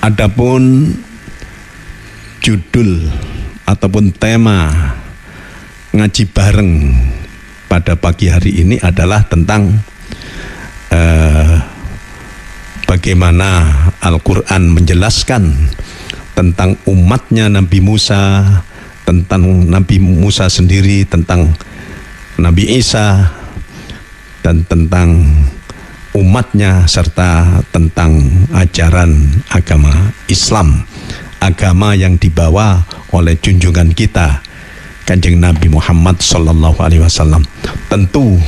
Adapun judul ataupun tema ngaji bareng pada pagi hari ini adalah tentang bagaimana Al-Quran menjelaskan tentang umatnya Nabi Musa, tentang Nabi Musa sendiri, tentang Nabi Isa, dan tentang umatnya, serta tentang ajaran agama Islam, agama yang dibawa oleh junjungan kita Kanjeng Nabi Muhammad Sallallahu Alaihi Wasallam. Tentu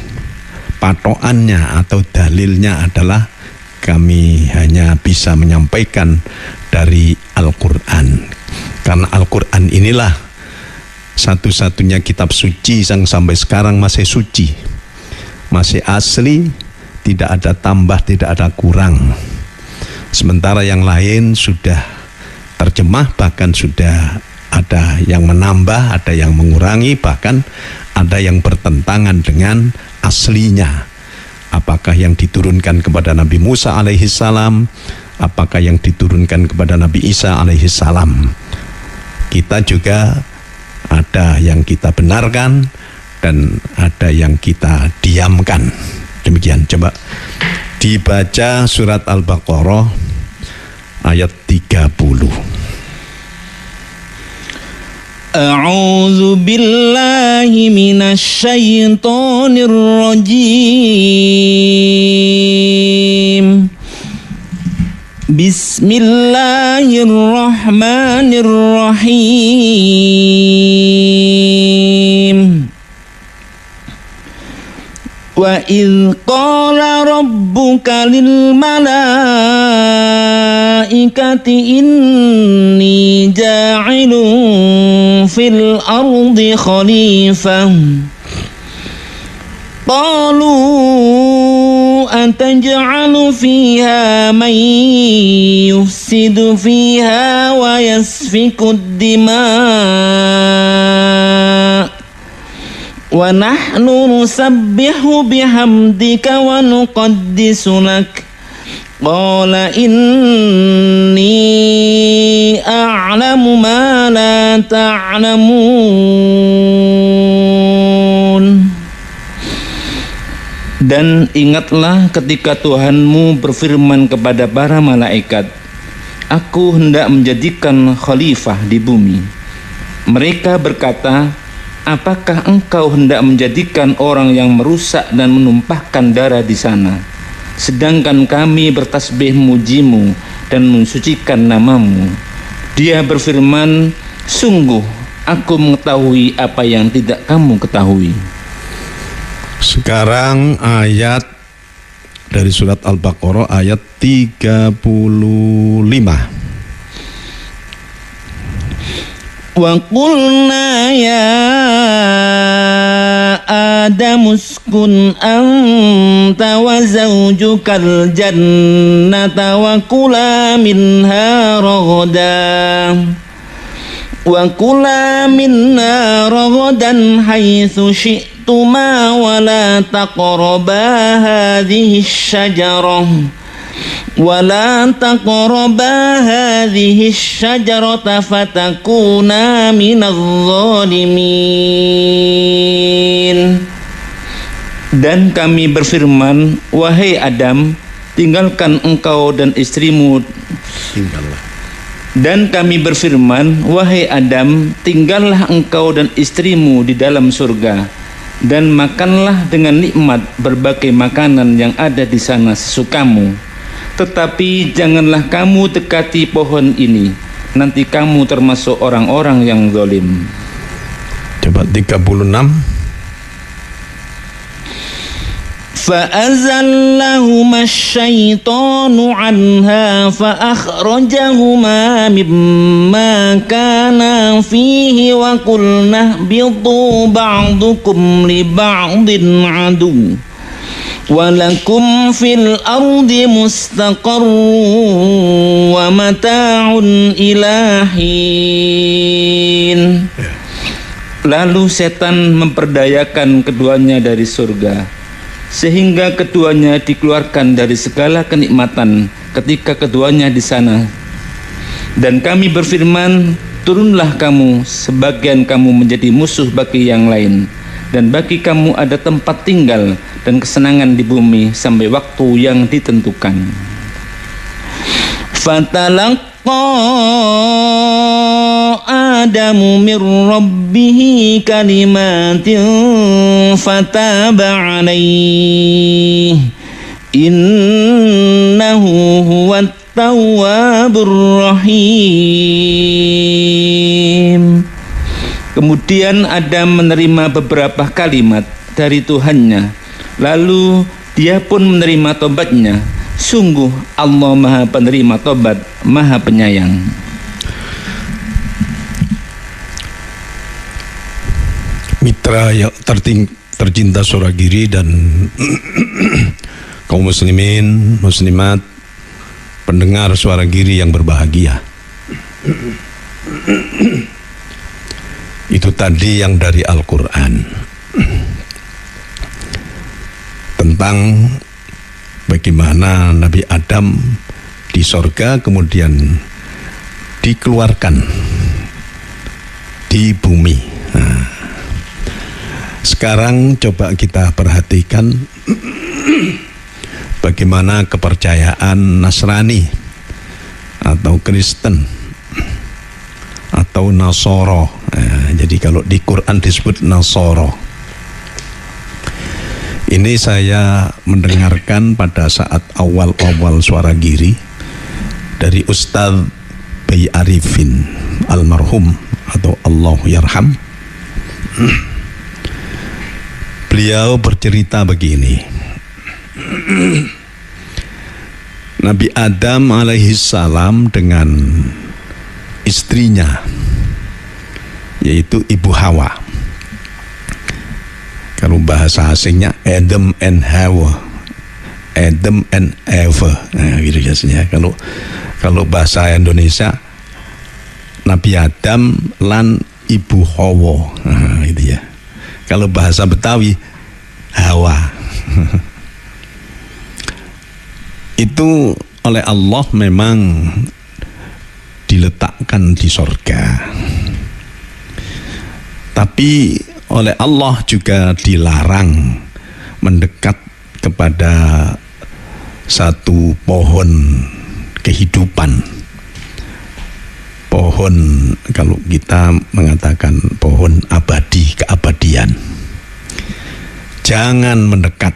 patokannya atau dalilnya adalah kami hanya bisa menyampaikan dari Al-Quran, karena Al-Quran inilah satu-satunya kitab suci yang sampai sekarang masih suci, masih asli, tidak ada tambah, tidak ada kurang. Sementara yang lain sudah terjemah, bahkan sudah ada yang menambah, ada yang mengurangi, bahkan ada yang bertentangan dengan aslinya. Apakah yang diturunkan kepada Nabi Musa alaihissalam, apakah yang diturunkan kepada Nabi Isa alaihissalam. Kita juga ada yang kita benarkan dan ada yang kita diamkan. Demikian, coba dibaca surat Al-Baqarah ayat 30. A'udzu billahi minasy syaithanir rajim. Bismillahirrahmanirrahim. Wa idh qala rabbuka lil malaikati inni ja'ilun fil ardi khalifah. Qalu ataj'alu fiha man yufsidu fiha wa yasfiku ad-dima' wa nahnu nusabbihu bihamdika wa nuqaddisu lak. Qala inni a'lamu ma la ta'lamun. Dan ingatlah ketika Tuhanmu berfirman kepada para malaikat, Aku hendak menjadikan khalifah di bumi. Mereka berkata, apakah engkau hendak menjadikan orang yang merusak dan menumpahkan darah di sana, sedangkan kami bertasbih mujimu dan mensucikan namamu? Dia berfirman, sungguh aku mengetahui apa yang tidak kamu ketahui. Sekarang ayat dari surat Al-Baqarah ayat 35. Wa qulna ya Adam uskun anta wa zawjukal jannata wa kula minha ragadan haitsu syi'tuma wa la taqraba hadhihi asy-syajarata fatakuna minadh dhalimin. Dan kami berfirman, wahai Adam, tinggalkan engkau dan istrimu. Dan kami berfirman, wahai Adam, tinggallah engkau dan istrimu di dalam surga, dan makanlah dengan nikmat berbagai makanan yang ada di sana sesukamu. Tetapi janganlah kamu dekati pohon ini, nanti kamu termasuk orang-orang yang zalim. Coba 36. فَأَزَلَّهُمَا الشَّيْطَانُ عَنْهَا فَأَخْرَجَهُمَا مِمَّا كَانَا فِيهِ وَقُلْنَا اهْبِطُوا بَعْضُكُمْ لِبَعْضٍ عَدُوٌّ وَلَكُمْ فِي الْأَرْضِ مُسْتَقَرٌّ وَمَتَاعٌ إِلَى حِينٍ. Lalu setan memperdayakan keduanya dari surga, sehingga keduanya dikeluarkan dari segala kenikmatan ketika keduanya di sana, Dan kami berfirman, turunlah kamu, sebagian kamu menjadi musuh bagi yang lain, dan bagi kamu ada tempat tinggal dan kesenangan di bumi sampai waktu yang ditentukan. Fatalaqa Adamu min rabbihi kalimatin fataba alaihi innahu huwat tawwabur rahim. Kemudian Adam menerima beberapa kalimat dari Tuhannya, lalu dia pun menerima tobatnya. Sungguh Allah Maha Penerima Tobat, Maha Penyayang. Mitra yang tercinta Suragiri dan kaum muslimin, muslimat, pendengar Suaragiri yang berbahagia. Itu tadi yang dari Al-Quran tentang bagaimana Nabi Adam di sorga kemudian dikeluarkan di bumi. Nah, sekarang coba kita perhatikan bagaimana kepercayaan Nasrani atau Kristen atau Nasoro. Nah, jadi kalau di Quran disebut Nasoro. Ini saya mendengarkan pada saat awal-awal Suaragiri dari Ustadz Bayi Arifin almarhum atau Allah yarham. Beliau bercerita begini. Nabi Adam alaihissalam dengan istrinya yaitu Ibu Hawa. Kalau bahasa asingnya Adam and Hawa, Adam and Eva, nah gitu biasanya. Kalau bahasa Indonesia Nabi Adam lan Ibu Hawa, nah, gitu ya. Kalau bahasa Betawi Hawa. Itu oleh Allah memang diletakkan di sorga, tapi oleh Allah juga dilarang mendekat kepada satu pohon kehidupan. Pohon, kalau kita mengatakan pohon abadi, keabadian. Jangan mendekat.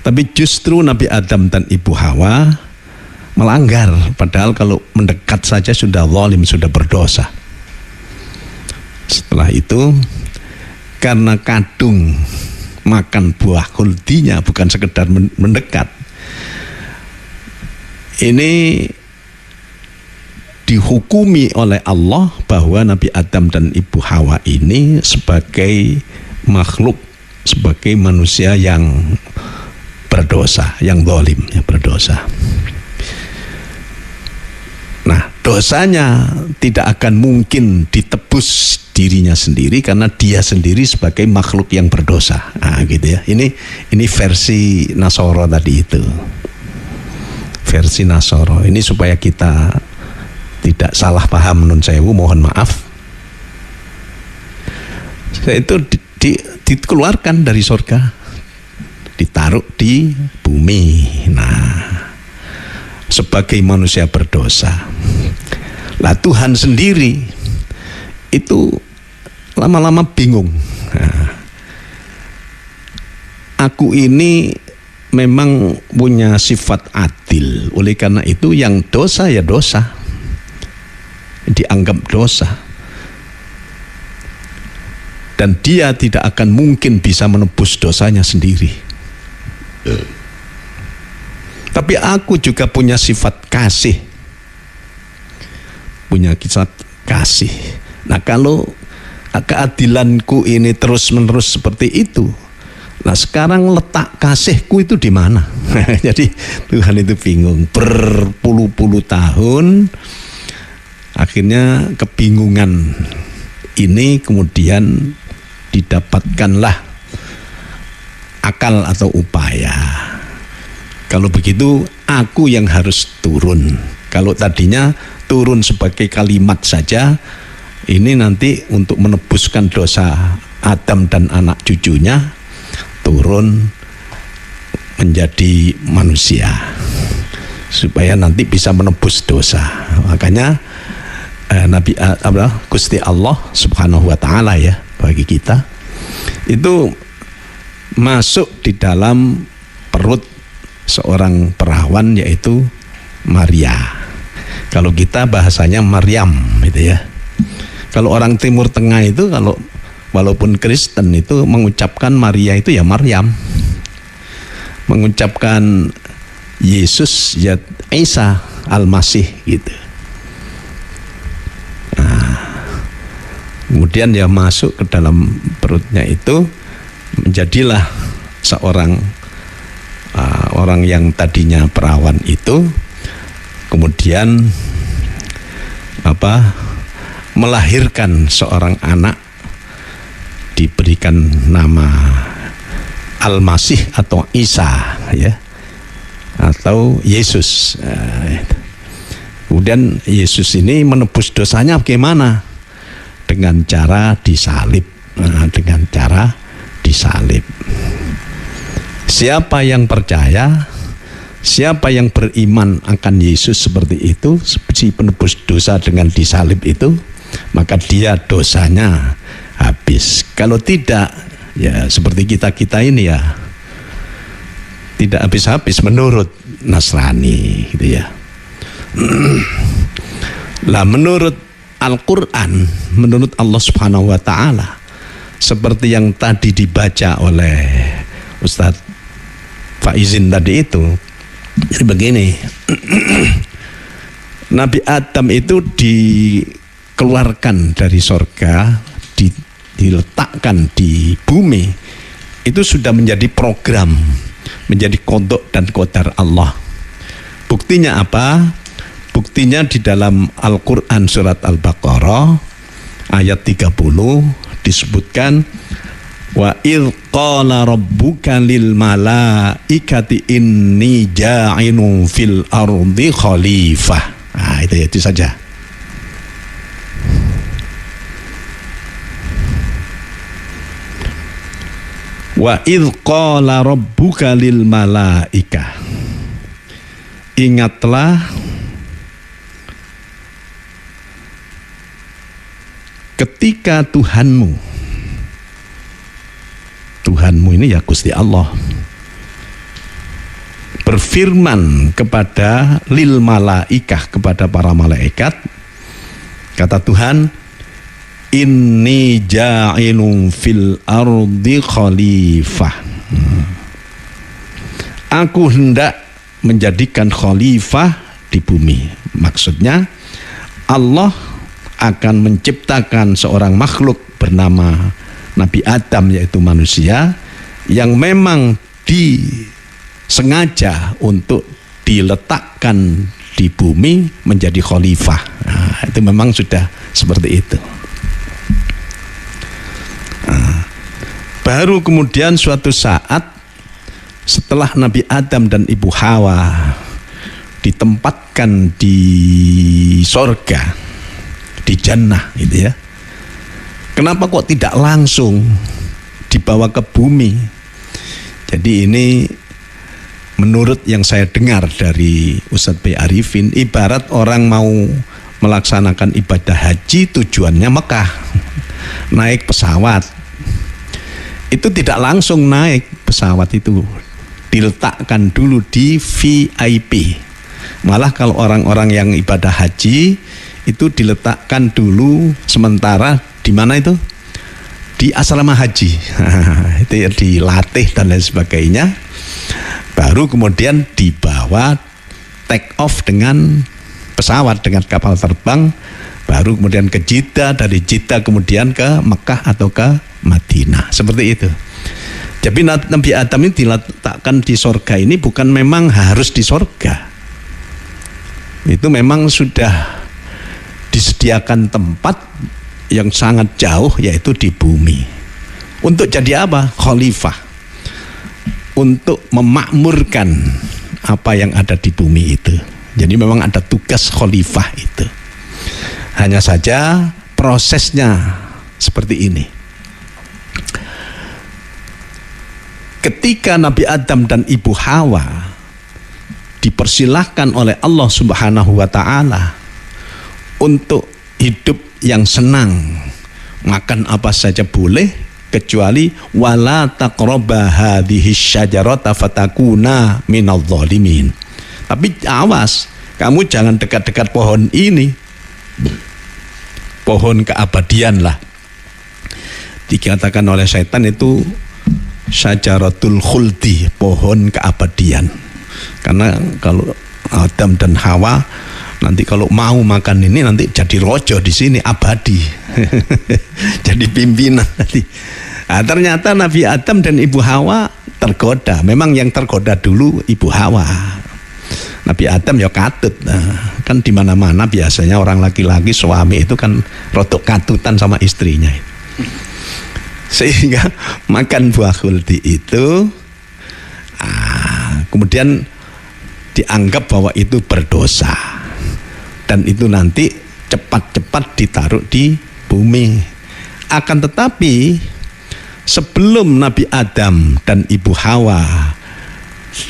Tapi justru Nabi Adam dan Ibu Hawa melanggar, padahal kalau mendekat saja sudah zalim, sudah berdosa. Setelah itu karena kadung makan buah khuldinya, bukan sekedar mendekat, ini dihukumi oleh Allah bahwa Nabi Adam dan Ibu Hawa ini sebagai makhluk, sebagai manusia yang berdosa, yang zalim, yang berdosa. Nah, dosanya tidak akan mungkin ditebus dirinya sendiri karena dia sendiri sebagai makhluk yang berdosa. Nah, gitu ya. Ini versi Nasoro tadi itu. Versi Nasoro. Ini supaya kita tidak salah paham, nun sewu, mohon maaf. Itu dikeluarkan dari surga, ditaruh di bumi. Nah, sebagai manusia berdosa. Lah Tuhan sendiri itu lama-lama bingung. Nah, aku ini memang punya sifat adil. Oleh karena itu yang dosa ya dosa, dianggap dosa. Dan dia tidak akan mungkin bisa menebus dosanya sendiri. Tapi aku juga punya sifat kasih. Punya sifat kasih. Nah, kalau keadilanku ini terus-menerus seperti itu, nah sekarang letak kasihku itu di mana? Jadi Tuhan itu bingung. Berpuluh-puluh tahun, akhirnya kebingungan ini kemudian didapatkanlah akal atau upaya. Kalau begitu aku yang harus turun. Kalau tadinya turun sebagai kalimat saja, ini nanti untuk menebuskan dosa Adam dan anak cucunya, turun menjadi manusia supaya nanti bisa menebus dosa. Makanya Gusti Allah Subhanahu wa taala ya, bagi kita itu masuk di dalam perut seorang perawan, yaitu Maria. Kalau kita bahasanya Maryam gitu ya. Kalau orang Timur Tengah itu, kalau walaupun Kristen itu mengucapkan Maria itu ya Maryam. Mengucapkan Yesus ya Isa Al-Masih gitu. Nah, kemudian dia masuk ke dalam perutnya itu, menjadilah seorang orang yang tadinya perawan itu, kemudian melahirkan seorang anak, diberikan nama Al-Masih atau Isa ya, atau Yesus. Kemudian Yesus ini menebus dosanya bagaimana? Dengan cara disalib. Dengan cara disalib. Siapa yang percaya, siapa yang beriman akan Yesus seperti itu, si penebus dosa dengan disalib itu, maka dia dosanya habis. Kalau tidak, ya seperti kita ini ya, tidak habis-habis menurut Nasrani gitu ya. Lah menurut Al-Quran, menurut Allah Subhanahu wa taala, seperti yang tadi dibaca oleh Ustadz Faizin tadi itu, jadi begini. Nabi Adam itu dikeluarkan dari sorga, diletakkan di bumi, itu sudah menjadi program, menjadi qada dan qadar Allah. Buktinya apa? Buktinya di dalam Al-Quran surat Al-Baqarah ayat 30 disebutkan, wa idh qala rabbuka lil malaikati inni ja'ilun fil ardi khalifah. Nah, itu saja. Wa idh qala rabbuka lil malaika. Ingatlah ketika Tuhanmu ini ya Gusti Allah berfirman kepada lil malaikah, kepada para malaikat, kata Tuhan, inni ja'ilun fil ardi khalifah. Aku hendak menjadikan khalifah di bumi. Maksudnya Allah akan menciptakan seorang makhluk bernama Nabi Adam, yaitu manusia, yang memang disengaja untuk diletakkan di bumi menjadi khalifah. Nah, itu memang sudah seperti itu. Nah, baru kemudian suatu saat setelah Nabi Adam dan Ibu Hawa ditempatkan di sorga, di jannah gitu ya, kenapa kok tidak langsung dibawa ke bumi? Jadi ini menurut yang saya dengar dari Ustadz B. Arifin, ibarat orang mau melaksanakan ibadah haji tujuannya Mekah, naik pesawat, itu tidak langsung naik pesawat, itu diletakkan dulu di VIP. Malah kalau orang-orang yang ibadah haji itu diletakkan dulu sementara di mana itu? Di asrama haji. Itu ya, dilatih dan lain sebagainya. Baru kemudian dibawa take off dengan pesawat, dengan kapal terbang, baru kemudian ke Jeddah, dari Jeddah kemudian ke Mekah atau ke Madinah. Seperti itu. Jadi Nabi Adam ini diletakkan di sorga ini bukan memang harus di sorga. Itu memang sudah disediakan tempat yang sangat jauh, yaitu di bumi. Untuk jadi apa? Khalifah. Untuk memakmurkan apa yang ada di bumi itu. Jadi memang ada tugas khalifah itu. Hanya saja prosesnya seperti ini. Ketika Nabi Adam dan Ibu Hawa dipersilahkan oleh Allah Subhanahu wa Ta'ala untuk hidup yang senang, makan apa saja boleh kecuali wala taqraba hadhihi syajarata fatakuna minadh dhalimin. Tapi awas, kamu jangan dekat-dekat pohon ini, pohon keabadian lah. Dikatakan oleh setan itu syajaratul khuldi, pohon keabadian. Karena kalau Adam dan Hawa nanti kalau mau makan ini nanti jadi rojo di sini abadi. Jadi pimpinan nanti. Nah, ternyata Nabi Adam dan Ibu Hawa tergoda. Memang yang tergoda dulu Ibu Hawa. Nabi Adam ya katut. Nah, kan di mana-mana biasanya orang laki-laki suami itu kan rodok katutan sama istrinya. Sehingga makan buah khuldi itu kemudian dianggap bahwa itu berdosa, dan itu nanti cepat-cepat ditaruh di bumi. Akan tetapi sebelum Nabi Adam dan Ibu Hawa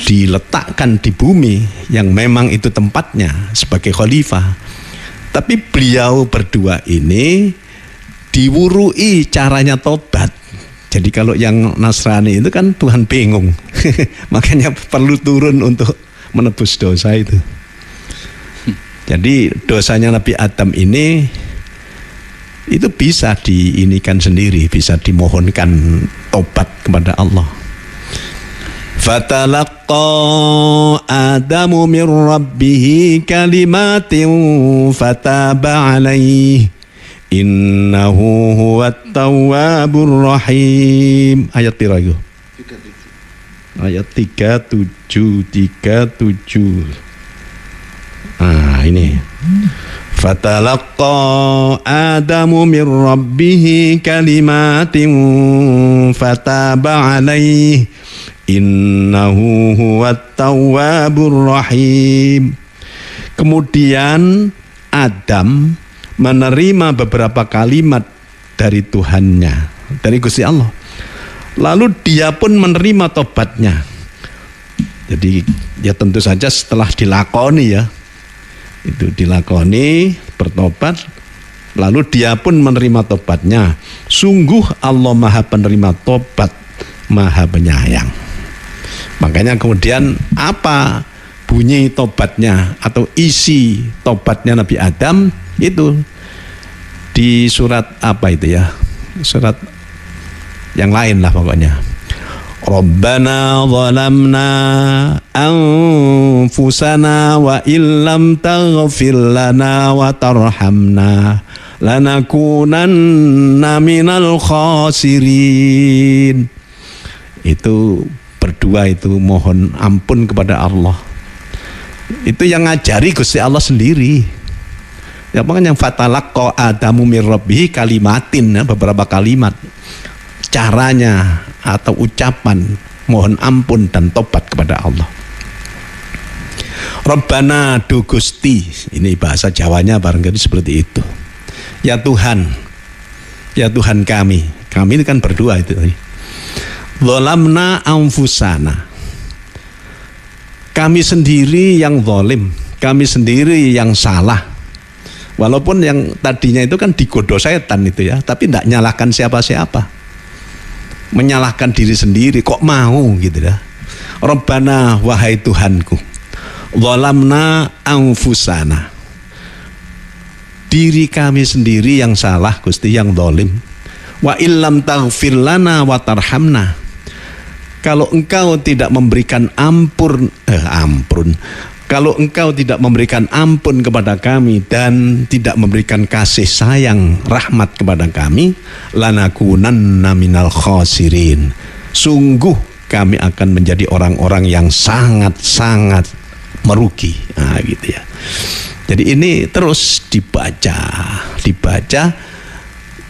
diletakkan di bumi yang memang itu tempatnya sebagai khalifah, tapi beliau berdua ini diwurui caranya tobat. Jadi kalau yang Nasrani itu kan Tuhan bingung, makanya perlu turun untuk menebus dosa itu. Jadi dosanya Nabi Adam ini itu bisa diinikan sendiri, bisa dimohonkan tobat kepada Allah. Fatalaqqa Adamu min rabbih kalimatin fataba alaihi innahu huwat tawwabur rahim. Ayat pira iku? 37. Ayat 37. Ini. Fatalaqqa Adamu min rabbih kalimatin fataba alaihi innahu huwat tawwabur rahim. Kemudian Adam menerima beberapa kalimat dari Tuhannya, dari Gusti Allah. Lalu dia pun menerima tobatnya. Jadi ya tentu saja setelah dilakoni ya, itu dilakoni, bertobat, lalu dia pun menerima tobatnya. Sungguh Allah Maha Penerima Tobat, Maha Penyayang. Makanya kemudian apa bunyi tobatnya atau isi tobatnya Nabi Adam itu di surat apa itu ya, surat yang lain lah pokoknya. Rabbana zalamna anfusana wa illam taghfir lana wa tarhamna lanakunanna minal khasirin. Itu berdua itu mohon ampun kepada Allah. Itu yang ngajari Gusti Allah sendiri. Ya makanya fatalaqqa Adamu min rabbih kalimatin, ya, beberapa kalimat. Caranya atau ucapan mohon ampun dan tobat kepada Allah. Rabbana du Gusti, ini bahasa Jawanya barangkali seperti itu. Ya Tuhan kami ini kan berdua itu. Zalamna anfusana, kami sendiri yang zalim, kami sendiri yang salah. Walaupun yang tadinya itu kan digoda setan itu ya, tapi tidak nyalahkan siapa-siapa, menyalahkan diri sendiri, kok mau gitu ya. Rabbana, wahai Tuhanku, zalamna anfusana, diri kami sendiri yang salah Gusti, yang zalim. Wa illam taghfir lana wa tarhamna, kalau engkau tidak memberikan kalau engkau tidak memberikan ampun kepada kami dan tidak memberikan kasih sayang rahmat kepada kami, lanakunanna minal khasirin, sungguh kami akan menjadi orang-orang yang sangat-sangat merugi. Nah, gitu ya. Jadi ini terus dibaca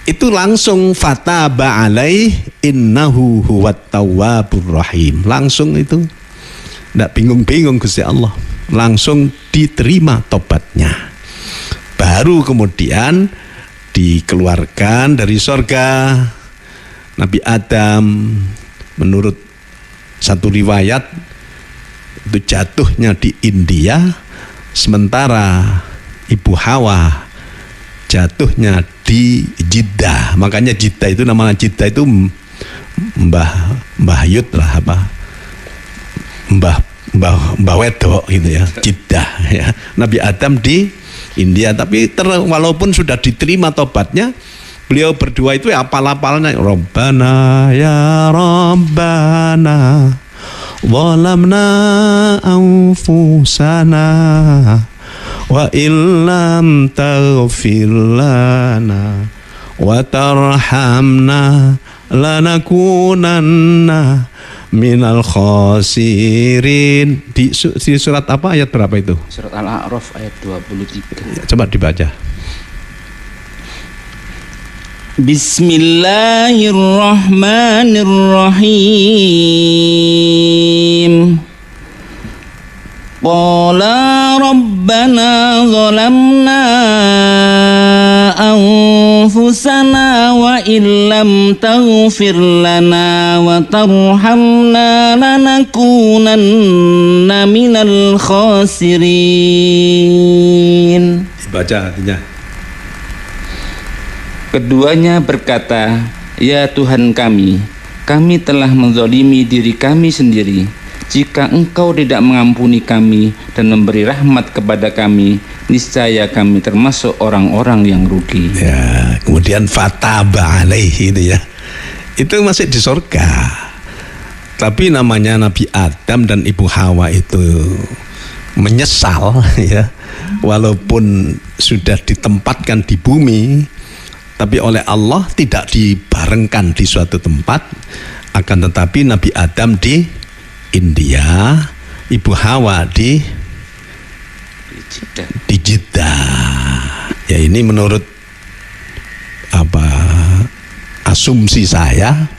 itu langsung fataba alaih innahu huwat tawwabur rahim. Langsung itu tidak bingung-bingung Gusti Allah, langsung diterima tobatnya. Baru baru kemudian dikeluarkan dari surga. Nabi Adam menurut satu riwayat itu jatuhnya di India, sementara Ibu Hawa jatuhnya di Jeddah. Makanya Jeddah itu, nama Jeddah itu Mbah Yud lah, apa Mbah Wedok gitu ya, Jeddah ya. Nabi Adam di India, tapi walaupun sudah diterima tobatnya, beliau berdua itu ya apal-apalnya, Rabbana ya Rabbana zalamna anfusana wa illam taghfir lana wa tarhamna lanakunanna minal khasirin. Di surat apa, ayat berapa itu? Surat Al-A'raf ayat 23. Coba dibaca. Bismillahirrahmanirrahim. Qala rabbana zalamna anfusana wa illam taghfir lana wa tarhamna lanakunanna minal khasirin. Baca artinya. Keduanya berkata, ya Tuhan kami telah menzalimi diri kami sendiri. Jika Engkau tidak mengampuni kami dan memberi rahmat kepada kami, niscaya kami termasuk orang-orang yang rugi. Ya, kemudian fataba alaihi itu ya. Itu masih di surga. Tapi namanya Nabi Adam dan Ibu Hawa itu menyesal ya. Walaupun sudah ditempatkan di bumi, tapi oleh Allah tidak dibarengkan di suatu tempat. Akan tetapi Nabi Adam di India, Ibu Hawa di Jeddah. Ya, ini menurut apa asumsi saya,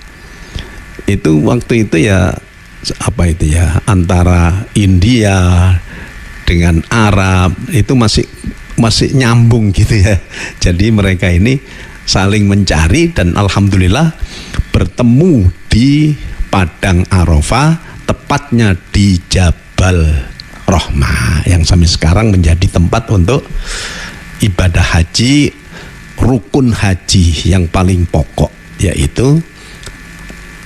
itu waktu itu ya apa itu ya, antara India dengan Arab itu masih nyambung gitu ya. Jadi mereka ini saling mencari dan alhamdulillah bertemu di Padang Arafah, tepatnya di Jabal Rahmah yang sampai sekarang menjadi tempat untuk ibadah haji, rukun haji yang paling pokok, yaitu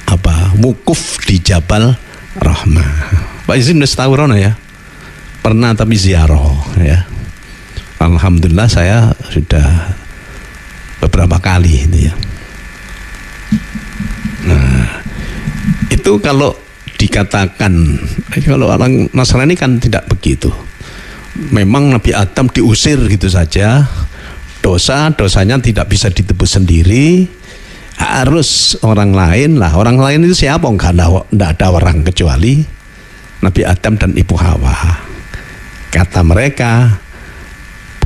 apa, wukuf di Jabal Rahmah. Pak Izin udah tahu Rono ya? Pernah tapi ziarah ya. Alhamdulillah saya sudah beberapa kali itu ya. Nah, itu kalau dikatakan, kalau orang Nasrani kan tidak begitu. Memang Nabi Adam diusir gitu saja, dosanya tidak bisa ditebus sendiri, harus orang lain lah. Orang lain itu siapa? Enggak ada orang kecuali Nabi Adam dan Ibu Hawa. Kata mereka,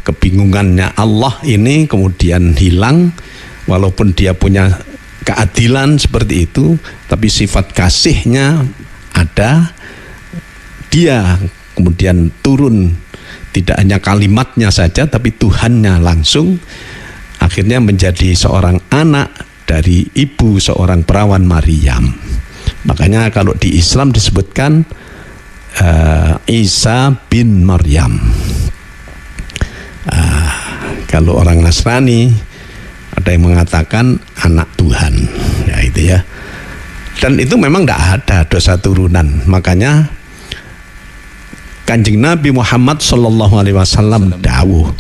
kebingungannya Allah ini kemudian hilang, walaupun dia punya keadilan seperti itu, tapi sifat kasihnya ada. Dia kemudian turun, tidak hanya kalimatnya saja, tapi Tuhannya langsung, akhirnya menjadi seorang anak dari ibu seorang perawan Maryam. Makanya kalau di Islam disebutkan Isa bin Maryam. Kalau orang Nasrani ada yang mengatakan anak Tuhan, ya itu ya. Dan itu memang tidak ada dosa turunan. Makanya Kanjeng Nabi Muhammad sallallahu alaihi wasallam dawuh,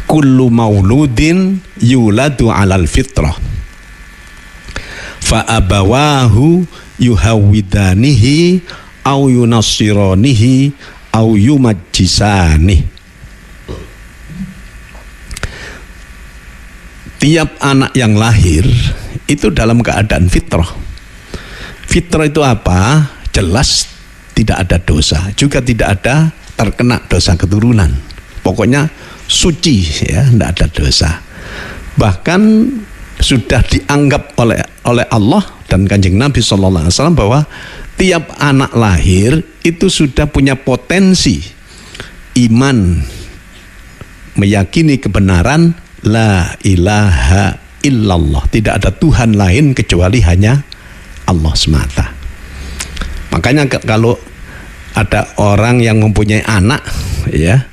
kullu mauludin yuladu alal fitrah fa abawahu yuhawidanihi au yunassiranihi au yumajjisanihi. Tiap anak yang lahir itu dalam keadaan fitrah. Fitrah itu apa? Jelas tidak ada dosa, juga tidak ada terkena dosa keturunan. Pokoknya suci ya, tidak ada dosa. Bahkan sudah dianggap oleh Allah dan Kanjeng Nabi SAW bahwa tiap anak lahir itu sudah punya potensi iman meyakini kebenaran la ilaha illallah, tidak ada Tuhan lain kecuali hanya Allah semata. Makanya kalau ada orang yang mempunyai anak, ya,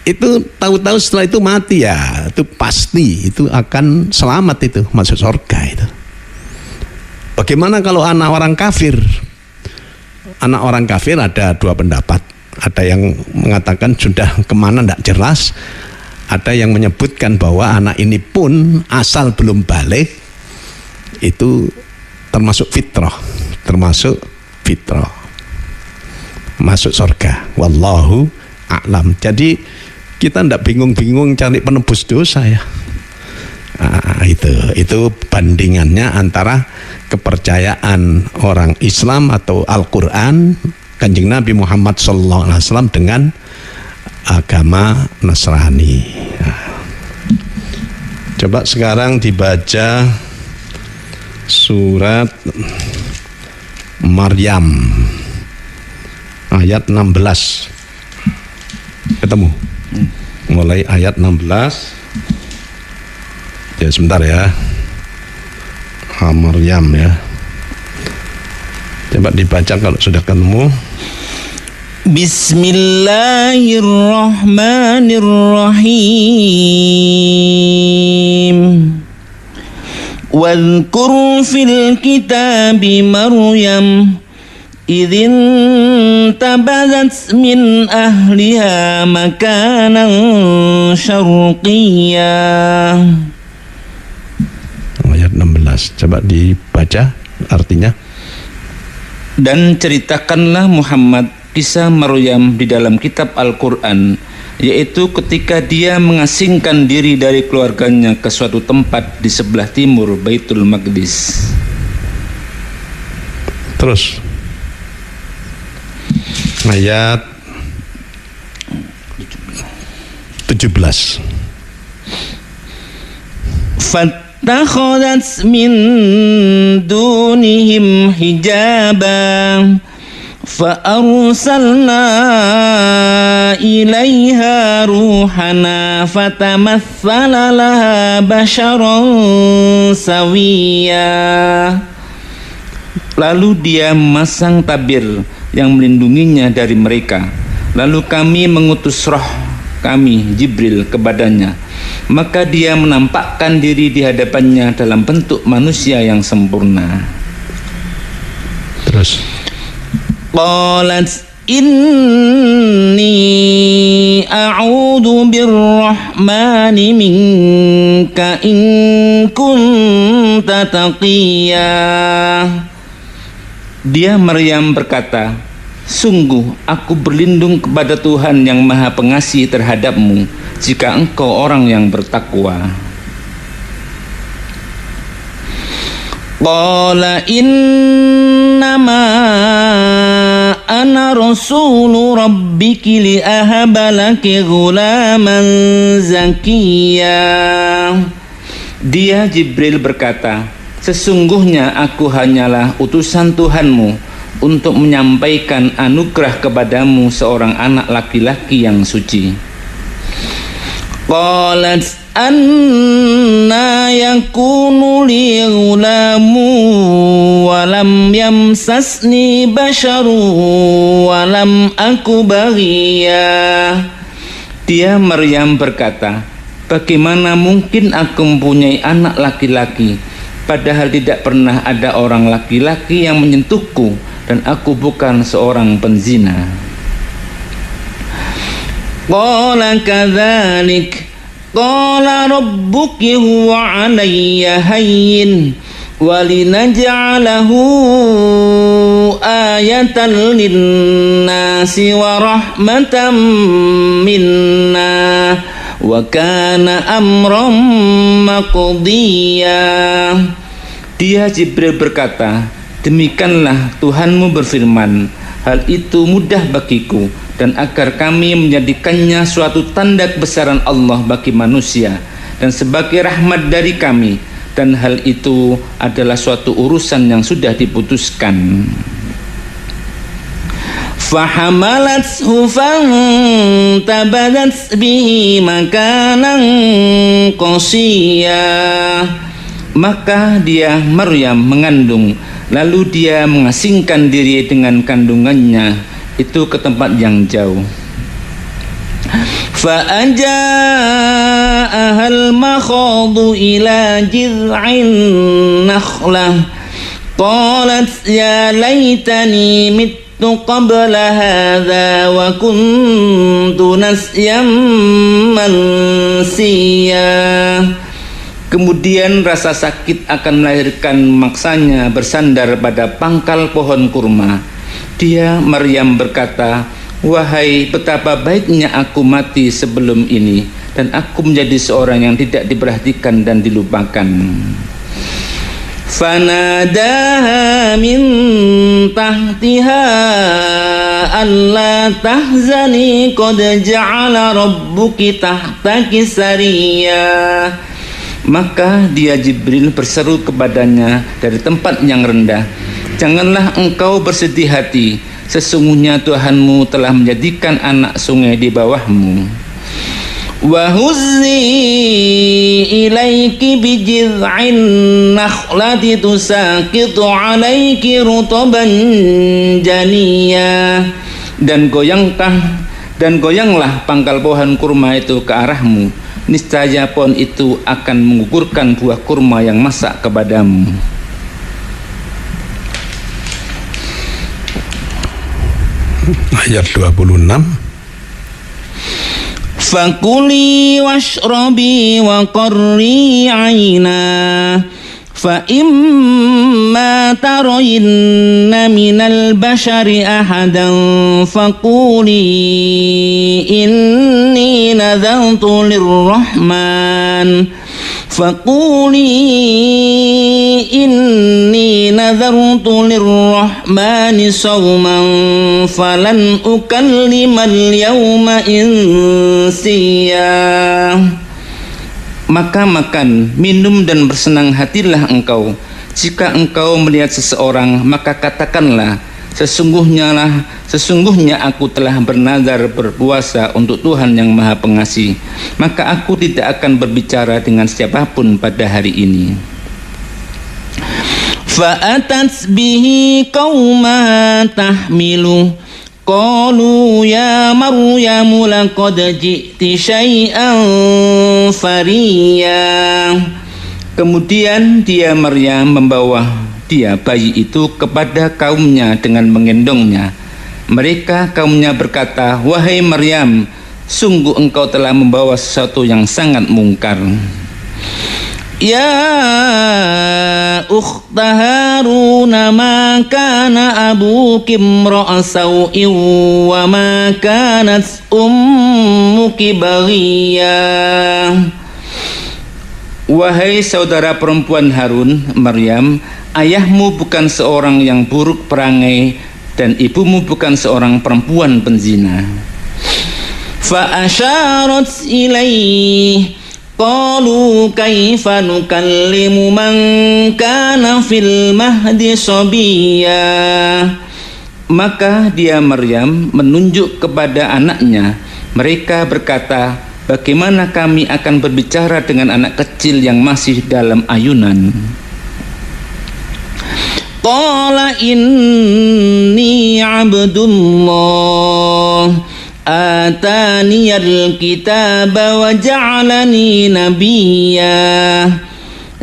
itu tahu-tahu setelah itu mati, ya itu pasti itu akan selamat, itu masuk surga itu. Bagaimana kalau anak orang kafir? Anak orang kafir ada dua pendapat. Ada yang mengatakan sudah kemana tidak jelas. Ada yang menyebutkan bahwa anak ini pun asal belum balik itu termasuk fitrah, masuk surga. Wallahu a'lam. Jadi kita tidak bingung-bingung cari penebus dosa, ya. Itu bandingannya antara kepercayaan orang Islam atau Al-Quran, Kanjeng Nabi Muhammad SAW, dengan agama Nasrani. Coba sekarang dibaca surat Maryam ayat 16. Ketemu? Mulai ayat 16. Ya sebentar ya. Maryam, ya. Coba dibaca kalau sudah ketemu. Bismillahirrahmanirrahim. Wadhkur fil kitabi Maryam idzin tabazat min ahliha makanan syarqiyyah. Ayat 16. Coba dibaca artinya. Dan ceritakanlah Muhammad kisah Maryam di dalam kitab Al-Quran, yaitu ketika dia mengasingkan diri dari keluarganya ke suatu tempat di sebelah timur Baitul Maqdis. Terus ayat 17. Fattakhadat min dunihim hijaba فأرسلنا إليها روحنا فتمثل لها بشرا سويا. Lalu dia memasang tabir yang melindunginya dari mereka. Lalu kami mengutus roh kami Jibril kepadanya, maka dia menampakkan diri di hadapannya dalam bentuk manusia yang sempurna. Terus Qalat inni a'udhu birrahmani minka in kunta taqiyya. Dia Maryam berkata, sungguh aku berlindung kepada Tuhan yang Maha Pengasih terhadapmu jika engkau orang yang bertakwa. Qala innama ana rasulu rabbiki li ahaba laki ghulaman zakiyya. Dia Jibril berkata, sesungguhnya aku hanyalah utusan Tuhanmu untuk menyampaikan anugerah kepadamu seorang anak laki-laki yang suci. Qalat anna yakunu li ghulamu wa lam yamsasni basharu wa lam aku baghiya. Dia Maryam berkata, bagaimana mungkin aku mempunyai anak laki-laki padahal tidak pernah ada orang laki-laki yang menyentuhku dan aku bukan seorang penzina. Qala kadzalik qala rabbuki huwa alayya hayyin walinaj'alahu ayatan linnasi wa rahmatan minna wa kana amran maqdiya. Dia Jibril berkata, demikianlah Tuhanmu berfirman, hal itu mudah bagiku, dan agar kami menjadikannya suatu tanda kebesaran Allah bagi manusia dan sebagai rahmat dari kami, dan hal itu adalah suatu urusan yang sudah diputuskan. Fahamalathu fantabadat bihi makanan qasiyya. Maka dia Maryam mengandung, lalu dia mengasingkan diri dengan kandungannya itu ke tempat yang jauh. Fa'aja'ahal makhadu ila jiz'in nakhlah qalat ya laitani mittu qabla hadha wa kuntu nasyan mansiya. Kemudian rasa sakit akan melahirkan maksanya bersandar pada pangkal pohon kurma. Dia Maryam berkata, wahai betapa baiknya aku mati sebelum ini, dan aku menjadi seorang yang tidak diperhatikan dan dilupakan. Fanadaha min tahtiha alla tahzani qad ja'ala rabbuki tahtaki sariyya. Maka dia Jibril berseru kepadanya dari tempat yang rendah, janganlah engkau bersedih hati, sesungguhnya Tuhanmu telah menjadikan anak sungai di bawahmu. Wa huzzi ilaiki bijiz'in nakhlati tusaqitu alaiki rutaban janiyya. Dan goyanglah pangkal pohon kurma itu ke arahmu, niscaya pohon itu akan menggugurkan buah kurma yang masak kepadamu. Ayat 26. Fakuli washrabi wa qarri aina fa imma tarayinna minal bashari ahadan faquli inni nadhartu lirrahman sawman falan ukallimal yawma insiya. Maka makan, minum dan bersenang hatilah engkau. Jika engkau melihat seseorang, maka katakanlah, sesungguhnya aku telah bernazar berpuasa untuk Tuhan yang Maha Pengasih, maka aku tidak akan berbicara dengan siapapun pada hari ini. Fa'atat bihi qaumaha tahmilu qalu ya Maryamu laqad ji'ti syai'an fariya. Kemudian dia Maryam membawa dia bayi itu kepada kaumnya dengan menggendongnya. Mereka kaumnya berkata, wahai Maryam, sungguh engkau telah membawa sesuatu yang sangat mungkar. Ya ukhta Harun ma kana abuki imra'a saw'in wa ma kanat ummuki baghiyya. Wahai saudara perempuan Harun, Maryam, ayahmu bukan seorang yang buruk perangai dan ibumu bukan seorang perempuan penzina. Fa asyarat ilaihi qalu kaifa nukallimu man kana fil mahdi sabiyya. Maka dia Maryam menunjuk kepada anaknya. Mereka berkata, bagaimana kami akan berbicara dengan anak kecil yang masih dalam ayunan? Qala inni abdullah ataniyal kitaba wa ja'alani nabiyya.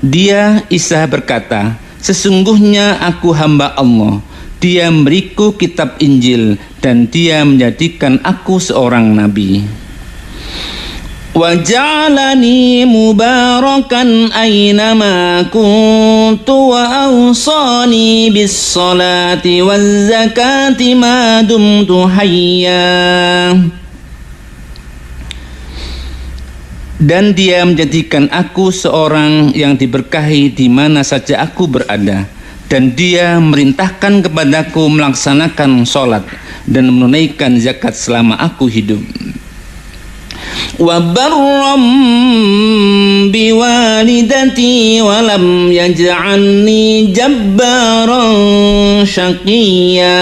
Dia Isa berkata, sesungguhnya aku hamba Allah. Dia memberiku kitab Injil dan dia menjadikan aku seorang nabi. Wa ja'alani mubarakan aynama kuntu wa awsani bis salati waz zakati ma dumtu hayya. Dan dia menjadikan aku seorang yang diberkahi di mana saja aku berada, dan dia merintahkan kepadaku melaksanakan salat dan menunaikan zakat selama aku hidup. Wa barram biwalidati wa lam yaj'alni jabbaran syaqiyya.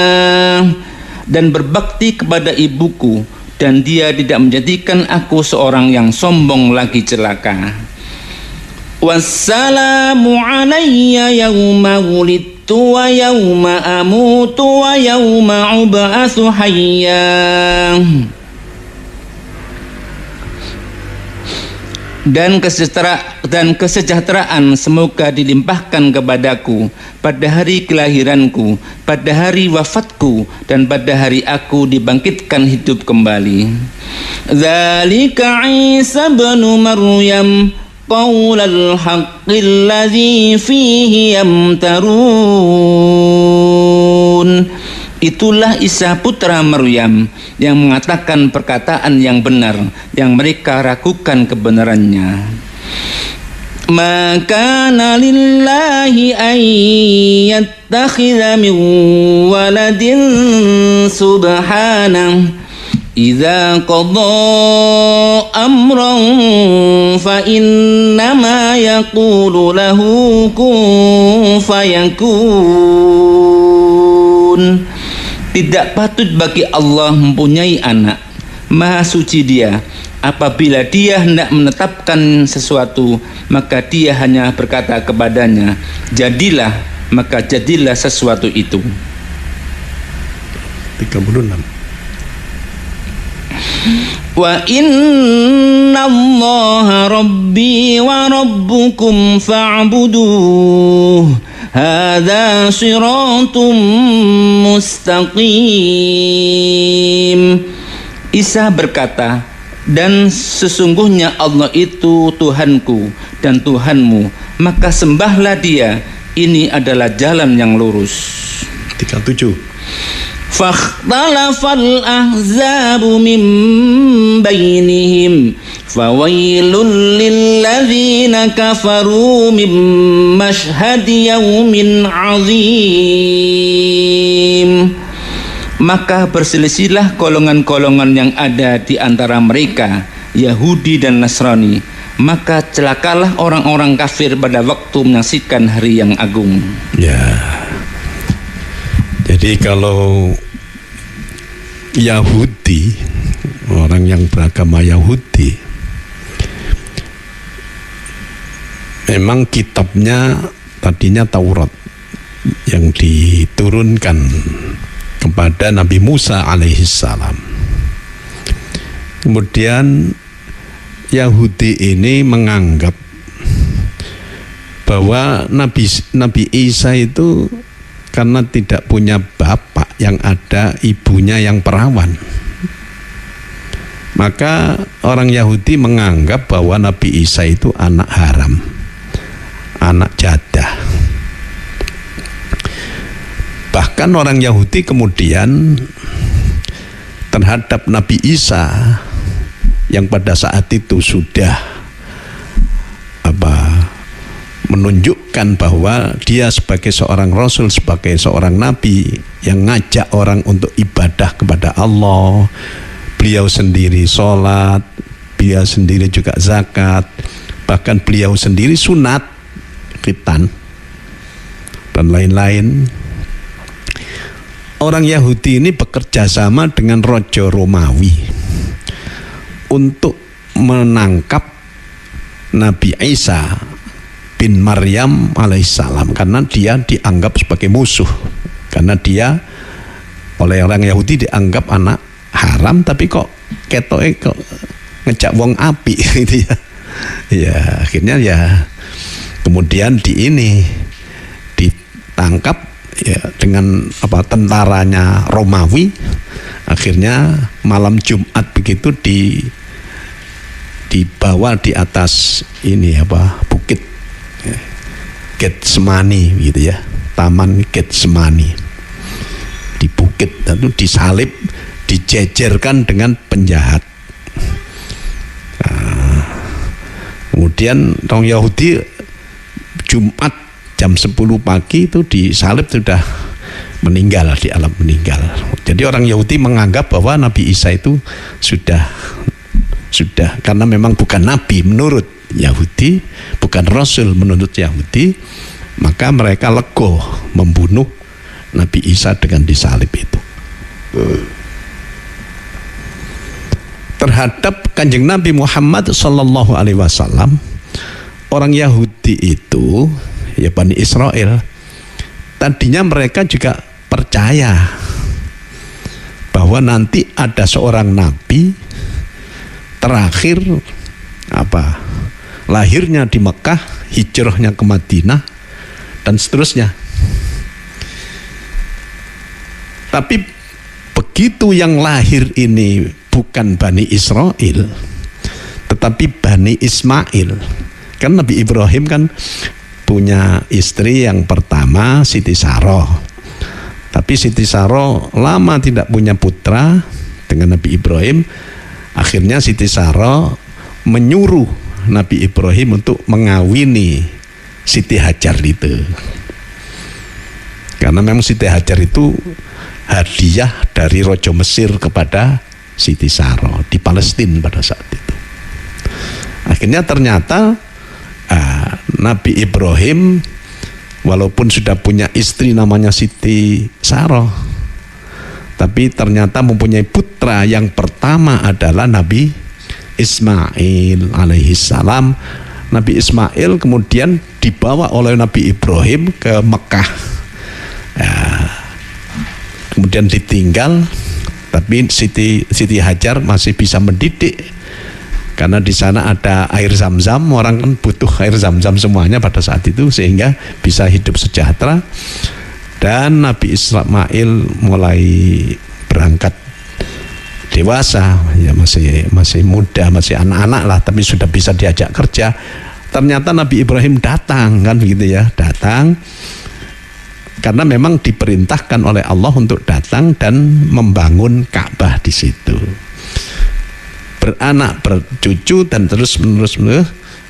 dan berbakti kepada ibuku, dan dia tidak menjadikan aku seorang yang sombong lagi celaka. Wassalamu alayya yawma wulidtu wa yawma amutu wa yawma ub'atsu hayya. Dan kesejahteraan semoga dilimpahkan kepadaku pada hari kelahiranku, pada hari wafatku, dan pada hari aku dibangkitkan hidup kembali. Dzalika Isa ibn Maryam qaulal haqqil ladzi fihi yamtarun. Itulah Isa putra Maryam yang mengatakan perkataan yang benar yang mereka ragukan kebenarannya. Maka lillahi an yattakhidha min waladin subhanahu idza qada amran fa innama yaqulu lahu kun fayakun. Tidak patut bagi Allah mempunyai anak. Maha suci Dia. Apabila Dia hendak menetapkan sesuatu, maka Dia hanya berkata kepadanya, jadilah, maka jadilah sesuatu itu. 36. Wa inna Allaha rabbi wa rabbukum fa'buduh. Hadza shiratum mustaqim. Isa berkata, dan sesungguhnya Allah itu Tuhanku dan Tuhanmu, maka sembahlah Dia. Ini adalah jalan yang lurus. 37. Fakhtalafal ahzabu min bainihim fawailul lilladzina kafaru min mashhadi yaumin azim. Maka berselisihlah golongan-golongan yang ada di antara mereka, Yahudi dan Nasrani. Maka celakalah orang-orang kafir pada waktu menyaksikan hari yang agung. Ya. Jadi kalau Yahudi, orang yang beragama Yahudi, memang kitabnya tadinya Taurat yang diturunkan kepada Nabi Musa alaihissalam. Kemudian Yahudi ini menganggap bahwa Nabi Isa itu karena tidak punya bapak, yang ada ibunya yang perawan, maka orang Yahudi menganggap bahwa Nabi Isa itu anak haram, anak jadah. Bahkan orang Yahudi kemudian terhadap Nabi Isa yang pada saat itu sudah menunjukkan bahwa dia sebagai seorang rasul, sebagai seorang nabi yang ngajak orang untuk ibadah kepada Allah. Beliau sendiri sholat, beliau sendiri juga zakat, bahkan beliau sendiri sunat, khitan, dan lain-lain. Orang Yahudi ini bekerja sama dengan Raja Romawi untuk menangkap Nabi Isa bin Maryam alaihissalam, karena dia dianggap sebagai musuh, karena dia oleh orang Yahudi dianggap anak haram, tapi kok ketoke kok ngejak wong api gitu ya. Ya akhirnya ya kemudian ditangkap ya dengan tentaranya Romawi. Akhirnya malam Jumat begitu dibawa di atas bukit Getsemani gitu ya, Taman Getsemani di bukit, lalu disalib, dijejerkan dengan penjahat. Kemudian orang Yahudi Jumat jam 10 pagi itu disalib, sudah meninggal, di alam meninggal. Jadi orang Yahudi menganggap bahwa Nabi Isa itu sudah karena memang bukan nabi menurut Yahudi, bukan rasul menurut Yahudi, maka mereka lego membunuh Nabi Isa dengan disalib itu. terhadap Kanjeng Nabi Muhammad sallallahu alaihi wasallam, orang Yahudi itu, ya Bani Israel, tadinya mereka juga percaya bahwa nanti ada seorang nabi terakhir, lahirnya di Mekah, hijrahnya ke Madinah, dan seterusnya. Tapi begitu yang lahir ini bukan Bani Israel, tetapi Bani Ismail. Kan Nabi Ibrahim kan punya istri yang pertama Siti Saroh. Tapi Siti Saroh lama tidak punya putra dengan Nabi Ibrahim. Akhirnya Siti Saroh menyuruh Nabi Ibrahim untuk mengawini Siti Hajar itu. Karena memang Siti Hajar itu hadiah dari Raja Mesir kepada Siti Saroh di Palestina pada saat itu. Akhirnya ternyata Nabi Ibrahim walaupun sudah punya istri namanya Siti Saroh, tapi ternyata mempunyai putra yang pertama adalah Nabi Ismail alaihi salam. Nabi Ismail kemudian dibawa oleh Nabi Ibrahim ke Mekah, kemudian ditinggal. Tapi Siti Hajar masih bisa mendidik karena di sana ada air Zam-Zam, orang kan butuh air Zam-Zam semuanya pada saat itu, sehingga bisa hidup sejahtera. Dan Nabi Ismail mulai berangkat dewasa, ya masih muda, masih anak-anak lah, tapi sudah bisa diajak kerja. Ternyata Nabi Ibrahim datang, kan begitu ya, datang karena memang diperintahkan oleh Allah untuk datang dan membangun Ka'bah di situ. Beranak, bercucu, dan terus menerus.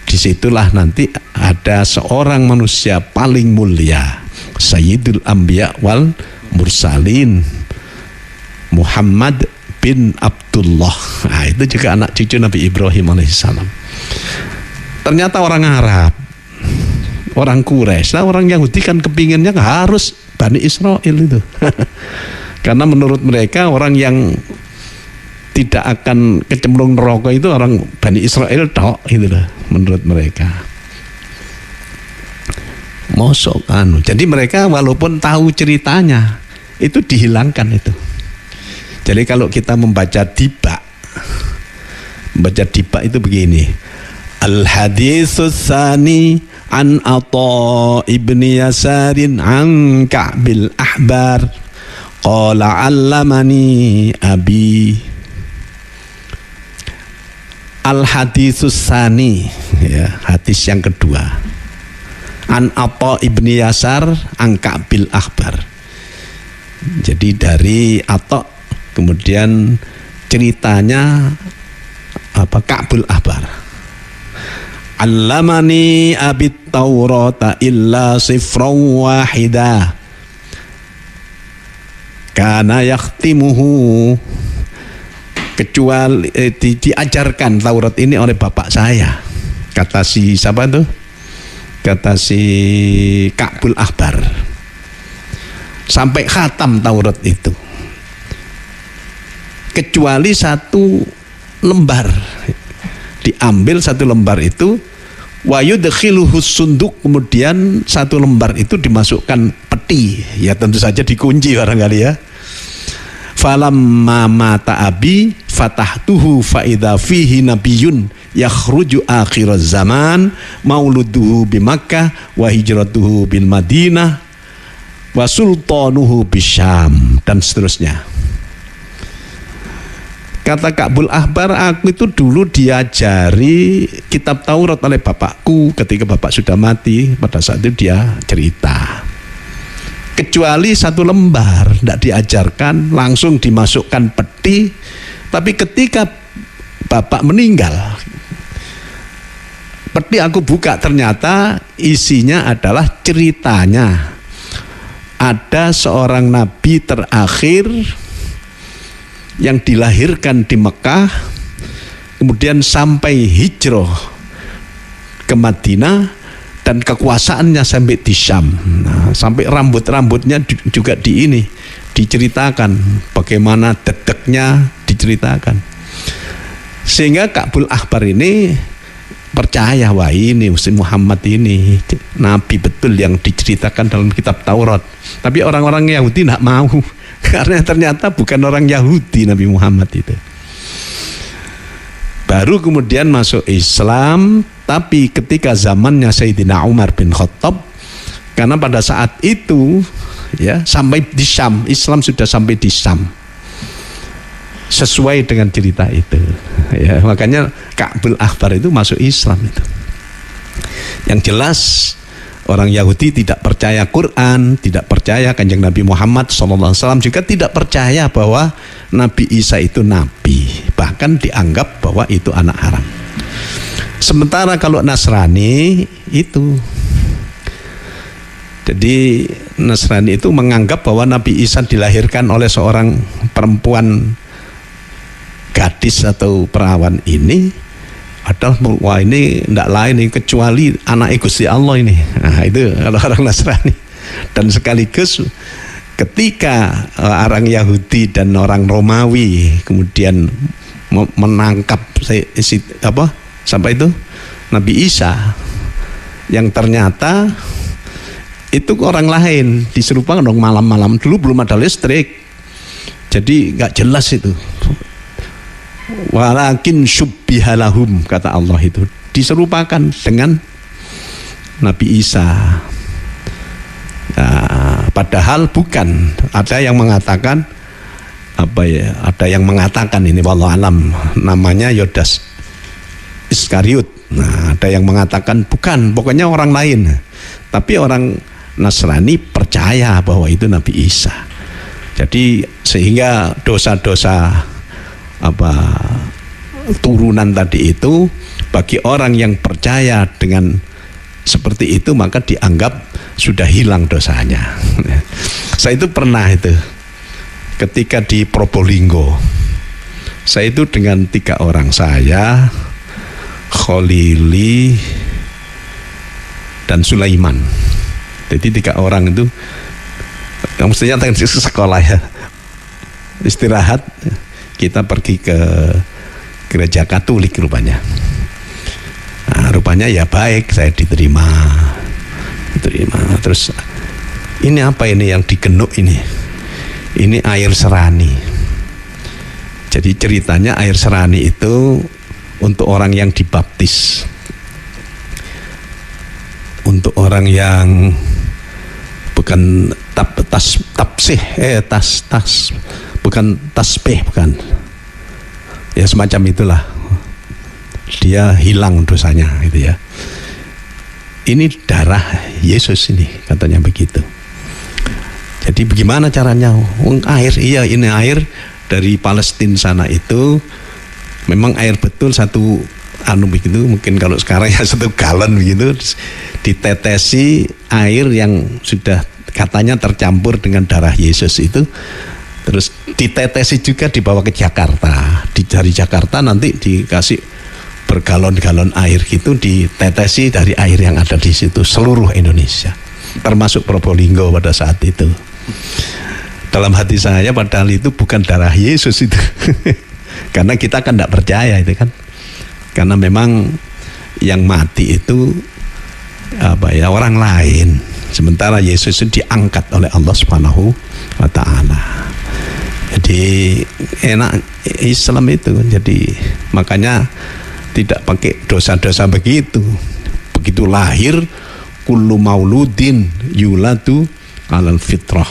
Disitulah nanti ada seorang manusia paling mulia, Sayyidul Anbiya wal Mursalin, Muhammad bin Abdullah. Nah, itu juga anak cucu Nabi Ibrahim alaihissalam. Ternyata orang Arab, orang Quraisy, nah orang Yahudi kan kepinginnya harus Bani Israel itu. Karena menurut mereka orang yang tidak akan kecemplung neraka itu orang Bani Israel tok, gitu loh, menurut mereka. Mosok jadi mereka walaupun tahu ceritanya itu dihilangkan itu. Jadi kalau kita membaca dibak itu begini: Al haditsus tsani an Atha ibni Yasarin an Ka'bil Ahbar qala 'allamani abi. Al haditsus tsani, ya, hadis yang kedua, an Atha ibni Yasar an Ka'bil Ahbar. Jadi dari Atha, kemudian ceritanya Ka'bul Ahbar. Allamani abit Taurata illa sifran wahida kana yakhtimuhu, kecuali diajarkan Taurat ini oleh bapak saya, kata si siapa tuh, kata si Ka'bul Ahbar, sampai khatam Taurat itu, kecuali satu lembar, diambil satu lembar itu, wa yudkhiluhus sunduk, kemudian satu lembar itu dimasukkan peti, ya tentu saja dikunci barangkali ya. Falamma mata abi fatahtuhu fa idza fihi nabiyyun yakhruju akhiraz zaman mauluduhu bi Makkah wa hijratuhu bil Madinah wa sultanuhu bisyam, dan seterusnya. Kata Ka'bul Ahbar, aku itu dulu diajari kitab Taurat oleh bapakku ketika bapak sudah mati. Pada saat itu dia cerita, kecuali satu lembar tidak diajarkan, langsung dimasukkan peti. Tapi ketika bapak meninggal, peti aku buka, ternyata isinya adalah ceritanya ada seorang nabi terakhir yang dilahirkan di Mekah, kemudian sampai hijrah ke Madinah, dan kekuasaannya sampai di Syam. Nah, sampai rambut-rambutnya juga diceritakan, bagaimana dedeknya diceritakan. Sehingga Ka'bul Ahbar ini percaya, wah ini Muhammad ini nabi betul yang diceritakan dalam kitab Taurat. Tapi orang-orang Yahudi tidak mau, karena ternyata bukan orang Yahudi Nabi Muhammad itu. Baru kemudian masuk Islam, tapi ketika zamannya Sayyidina Umar bin Khattab, karena pada saat itu ya sampai di Syam, Islam sudah sampai di Syam. Sesuai dengan cerita itu ya, makanya Ka'bul Ahbar itu masuk Islam itu. Yang jelas orang Yahudi tidak percaya Quran, tidak percaya Kanjeng Nabi Muhammad SAW, juga tidak percaya bahwa Nabi Isa itu nabi, bahkan dianggap bahwa itu anak haram. Sementara kalau Nasrani itu, jadi Nasrani itu menganggap bahwa Nabi Isa dilahirkan oleh seorang perempuan gadis atau perawan ini adalah, wah ini tidak lain kecuali anak Gusti Allah ini. Nah, itu kalau orang Nasrani. Dan sekaligus ketika orang Yahudi dan orang Romawi kemudian menangkap sampai itu Nabi Isa, yang ternyata itu orang lain, diserupakan dong malam-malam, dulu belum ada listrik, jadi nggak jelas itu. Walakin syubbihalahum, kata Allah itu, diserupakan dengan Nabi Isa. Nah, padahal bukan. Ada yang mengatakan ada yang mengatakan ini wallahu alam namanya Yudas Iskariot. Nah, ada yang mengatakan bukan, pokoknya orang lain. Tapi orang Nasrani percaya bahwa itu Nabi Isa. Jadi sehingga dosa-dosa turunan tadi itu, bagi orang yang percaya dengan seperti itu maka dianggap sudah hilang dosanya. Saya itu pernah itu ketika di Probolinggo, saya itu dengan 3 orang, saya, Kholili, dan Sulaiman. Jadi 3 orang itu mestinya di sekolah ya, istirahat, kita pergi ke gereja Katolik rupanya. Nah, rupanya ya baik, saya diterima. Terus ini apa ini yang digenuk ini? Ini air serani. Jadi ceritanya air serani itu untuk orang yang dibaptis, untuk orang yang bukan bukan tasbih, bukan, ya semacam itulah, dia hilang dosanya gitu ya. Ini darah Yesus ini, katanya begitu. Jadi bagaimana caranya? Air, iya ini air dari Palestina sana itu memang air betul, satu begitu, mungkin kalau sekarang ya 1 galon begitu, ditetesi air yang sudah katanya tercampur dengan darah Yesus itu, terus ditetesi juga dibawa ke Jakarta. Dari Jakarta nanti dikasih bergalon-galon air gitu, ditetesi dari air yang ada di situ seluruh Indonesia, termasuk Probolinggo pada saat itu. Dalam hati saya padahal itu bukan darah Yesus itu. Karena kita kan tidak percaya itu kan, karena memang yang mati itu orang lain, sementara Yesus itu diangkat oleh Allah Subhanahu wa Ta'ala. Jadi enak Islam itu, jadi makanya tidak pakai dosa-dosa begitu. Begitu lahir, kullu mauludin yuladu alal fitrah.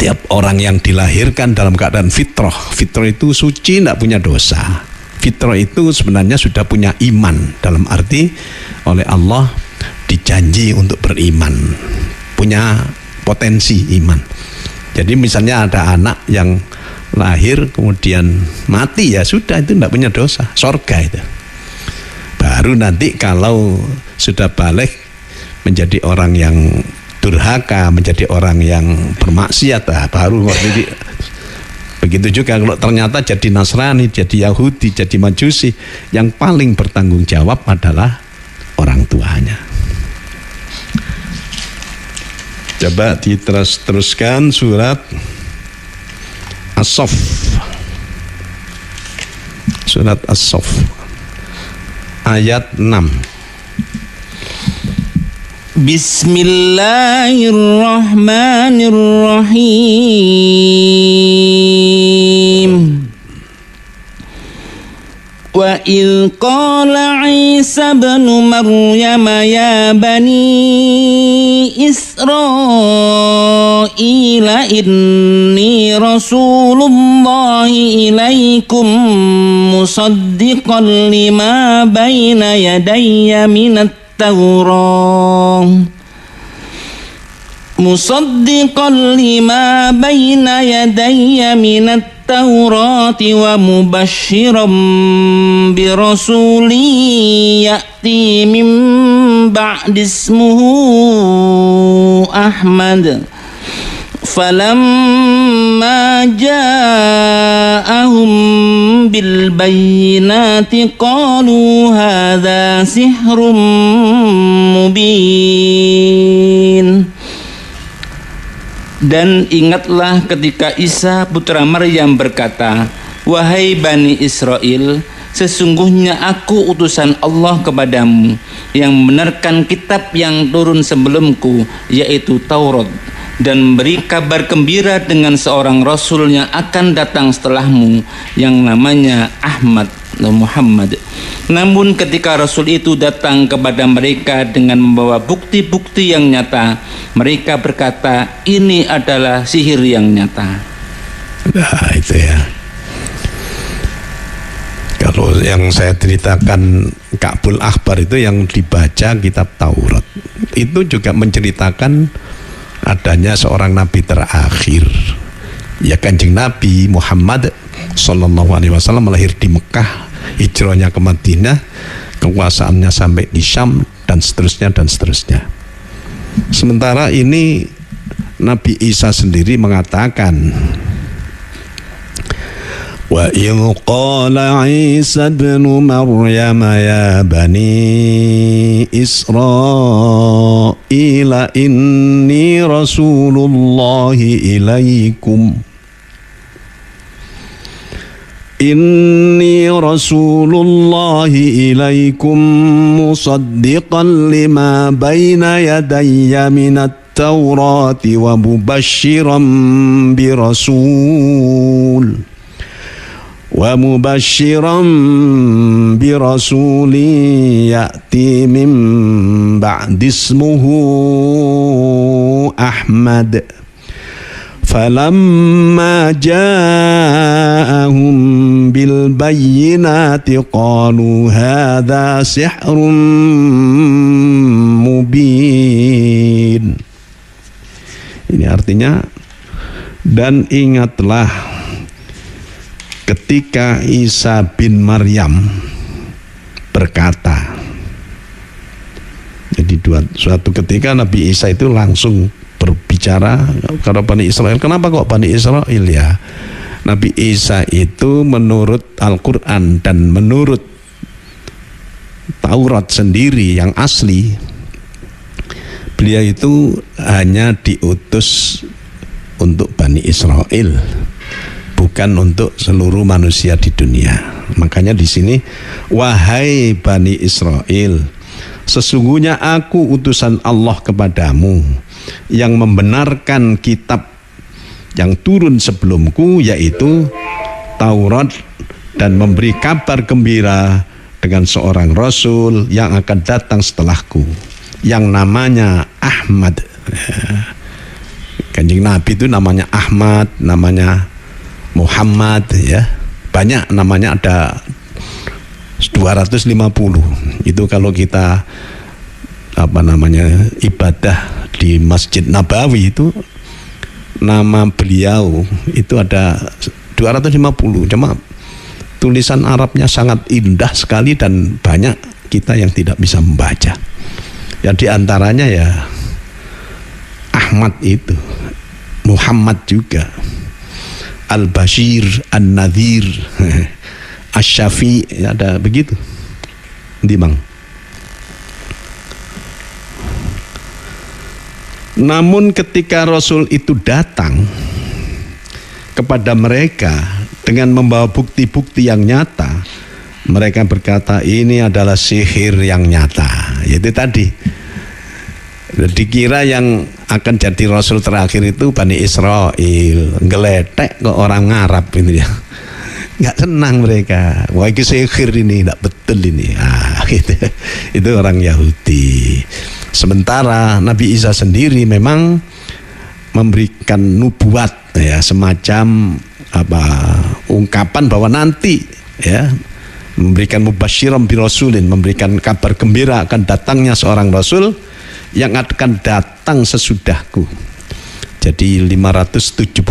Tiap orang yang dilahirkan dalam keadaan fitrah. Fitrah itu suci, tidak punya dosa. Fitrah itu sebenarnya sudah punya iman, dalam arti oleh Allah dijanji untuk beriman, punya potensi iman. Jadi misalnya ada anak yang lahir kemudian mati, ya sudah, itu tidak punya dosa, surga itu. Baru nanti kalau sudah balik menjadi orang yang durhaka, menjadi orang yang bermaksiat, baru begitu juga kalau ternyata jadi Nasrani, jadi Yahudi, jadi Majusi, yang paling bertanggung jawab adalah orang tuanya. Coba diteruskan surat As-Saff. Surat As-Saff ayat 6. Bismillahirrahmanirrahim. Wa idh qala Isa ibnu Maryam ya bani Israila inni rasulullahi ilaikum musaddiqan lima baina yadayya minat Tawrah musaddiqan lima baina yadayya minat Taurati wa mubashiran bi rasuli ya'ti min ba'di ismuhu Ahmad falamma ja'ahum bil bayyinati qalu hadha sihrun mubin. Dan ingatlah ketika Isa putra Maryam berkata, wahai Bani Israel, sesungguhnya aku utusan Allah kepadamu yang membenarkan kitab yang turun sebelumku, yaitu Taurat, dan memberi kabar gembira dengan seorang Rasul yang akan datang setelahmu yang namanya Ahmad Muhammad. Namun ketika Rasul itu datang kepada mereka dengan membawa bukti-bukti yang nyata, mereka berkata, ini adalah sihir yang nyata. Nah itu ya. Kalau yang saya ceritakan Ka'bul Akhbar itu yang dibaca kitab Taurat, itu juga menceritakan adanya seorang nabi terakhir, ya Kanjeng Nabi Muhammad Sallallahu Alaihi Wasallam lahir di Mekah, hijrahnya ke Madinah, kekuasaannya sampai di Syam, dan seterusnya dan seterusnya. Sementara ini Nabi Isa sendiri mengatakan, wa idh qala Isa ibnu Maryam ya bani Israila inni rasulullahi ilaikum inni rasulullahi ilaikum musaddiqan lima baina yadayya minat Taurati wa mubashiran birasuli ya'ti min ba'di ismuhu Ahmad falamma ja'ahum bil bayyinati qalu hadha sihrun mubin. Ini artinya, dan ingatlah ketika Isa bin Maryam berkata. Jadi suatu ketika Nabi Isa itu langsung berbicara kepada Bani Israel. Kenapa kok Bani Israel? Ya, Nabi Isa itu menurut Al-Quran dan menurut Taurat sendiri yang asli, beliau itu hanya diutus untuk Bani Israel, bukan untuk seluruh manusia di dunia. Makanya di sini, wahai Bani Israel, sesungguhnya aku utusan Allah kepadamu yang membenarkan kitab yang turun sebelumku, yaitu Taurat, dan memberi kabar gembira dengan seorang Rasul yang akan datang setelahku, yang namanya Ahmad. Kanjeng Nabi itu namanya Ahmad, namanya Muhammad, ya. Banyak namanya, ada 250. Itu kalau kita ibadah di Masjid Nabawi itu, nama beliau itu ada 250. Cuma tulisan Arabnya sangat indah sekali dan banyak kita yang tidak bisa membaca. Ya di antaranya ya Ahmad itu, Muhammad juga, Al-Bashir, An-Nadhir, Asy-Syafi, ya ada begitu. Di Bang. Namun ketika Rasul itu datang kepada mereka dengan membawa bukti-bukti yang nyata, mereka berkata ini adalah sihir yang nyata. Yaitu tadi, dikira yang akan jadi Rasul terakhir itu Bani Israel, ngeletek ke orang Arab ini ya. Nggak senang mereka, wah ini sihir ini, nggak betul ini. Gitu. Itu orang Yahudi. Sementara Nabi Isa sendiri memang memberikan nubuat ya, semacam ungkapan bahwa nanti ya, memberikan mubasyiran bi rasulin, memberikan kabar gembira akan datangnya seorang rasul yang akan datang sesudahku. Jadi 571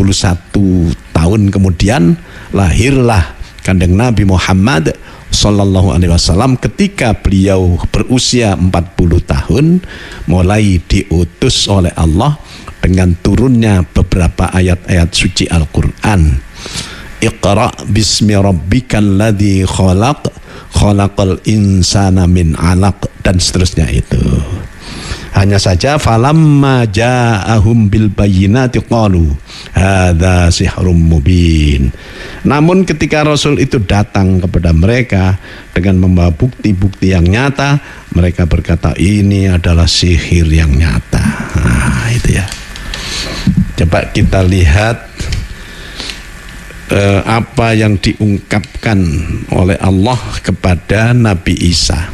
tahun kemudian lahirlah Kanjeng Nabi Muhammad Sallallahu Alaihi Wasallam. Ketika beliau berusia 40 tahun, mulai diutus oleh Allah dengan turunnya beberapa ayat-ayat suci Al-Quran. Iqra bismi rabbikal ladzi khalaq, khalaqal insana min 'alaq, dan seterusnya itu. Hanya saja falamma ja'ahum bil bayyinati qalu hadza sihrun mubin. Namun ketika Rasul itu datang kepada mereka dengan membawa bukti-bukti yang nyata, mereka berkata ini adalah sihir yang nyata. Itu ya. Coba kita lihat apa yang diungkapkan oleh Allah kepada Nabi Isa.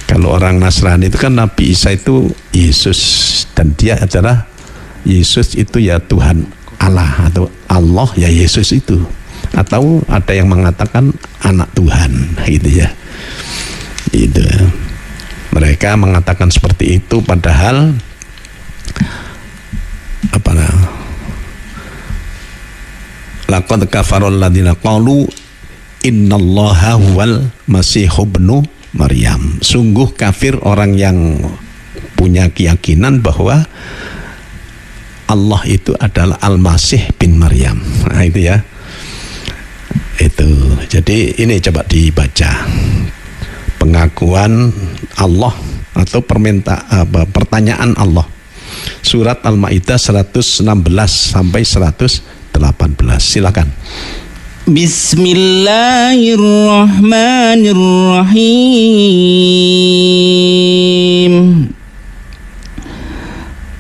Kalau orang Nasrani itu kan Nabi Isa itu Yesus, dan dia adalah Yesus itu ya Tuhan Allah, atau Allah ya Yesus itu, atau ada yang mengatakan anak Tuhan gitu ya. Gitu. Mereka mengatakan seperti itu, padahal laqad kafarul ladzina qalu innallaha huwal masihu ibnu Maryam. Sungguh kafir orang yang punya keyakinan bahwa Allah itu adalah Al-Masih bin Maryam. Nah itu ya. Itu. Jadi ini coba dibaca. Pengakuan Allah atau pertanyaan Allah. Surat Al-Maidah 116 sampai 118. Silakan. Bismillahirrahmanirrahim.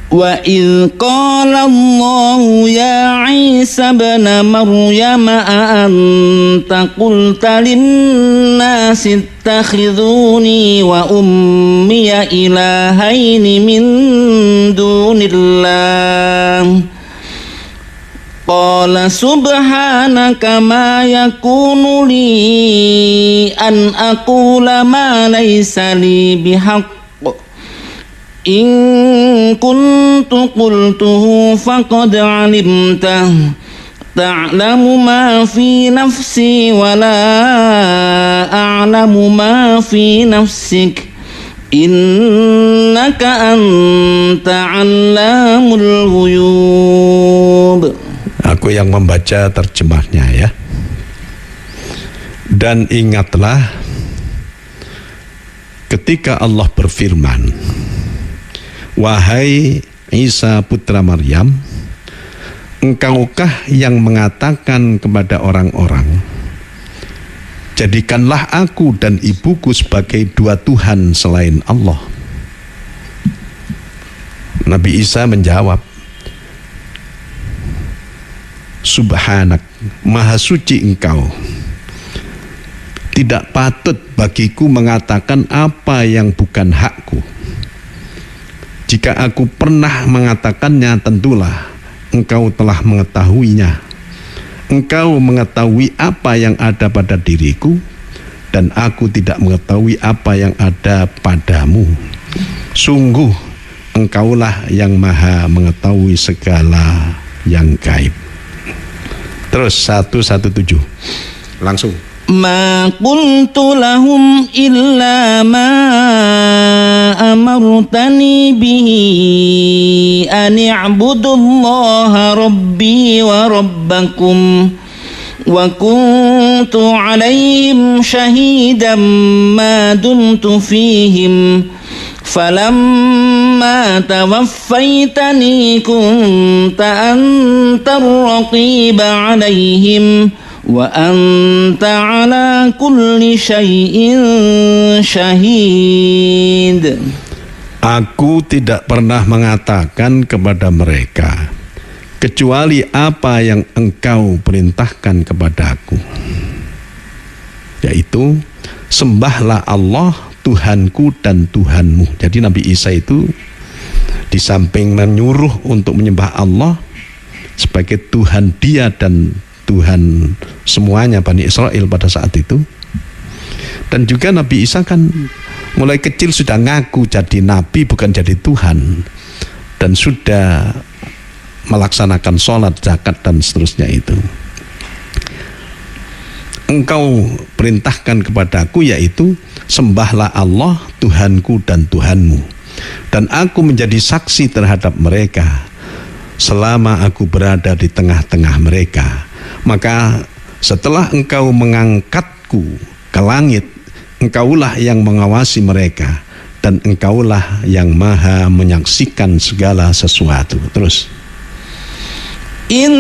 Wa idh qala Allahu ya Isa ibn Maryam a anta qulta lin-nasi ittakhidhuni wa ummiya ilahaini min dunillah. Qala subhanaka ma yakunu li an aqula ma laysa li bihaqq in kuntu qultuhu faqad alimtah ta'lamu ma fi nafsi wa la a'lamu ma fi nafsik innaka anta 'allamul ghuyub. Aku yang membaca terjemahnya ya. Dan ingatlah ketika Allah berfirman, wahai Isa putra Maryam, engkaukah yang mengatakan kepada orang-orang, jadikanlah aku dan ibuku sebagai dua Tuhan selain Allah? Nabi Isa menjawab, Subhanak, maha suci engkau. Tidak patut bagiku mengatakan apa yang bukan hakku. Jika aku pernah mengatakannya, tentulah engkau telah mengetahuinya. Engkau mengetahui apa yang ada pada diriku, dan aku tidak mengetahui apa yang ada padamu. Sungguh engkaulah yang maha mengetahui segala yang gaib. Terus 117 langsung. Ma qultu lahum illa ma amartani bihi an i'budullaha rabbi wa rabbakum wa kuntu alaihim shahidan ma dumtu fihim falamma falamma tawaffaytani kunta antar raqiba alaihim wa anta ala kulli syai'in syahid. Aku tidak pernah mengatakan kepada mereka kecuali apa yang engkau perintahkan kepadaku, yaitu sembahlah Allah Tuhanku dan Tuhanmu. Jadi Nabi Isa itu di samping menyuruh untuk menyembah Allah sebagai Tuhan dia dan Tuhan semuanya Bani Israel pada saat itu, dan juga Nabi Isa kan mulai kecil sudah ngaku jadi Nabi bukan jadi Tuhan, dan sudah melaksanakan sholat, zakat dan seterusnya itu. Engkau perintahkan kepadaku yaitu sembahlah Allah Tuhanku dan Tuhanmu, dan aku menjadi saksi terhadap mereka selama aku berada di tengah-tengah mereka. Maka setelah engkau mengangkatku ke langit, engkaulah yang mengawasi mereka, dan engkaulah yang maha menyaksikan segala sesuatu. Terus, in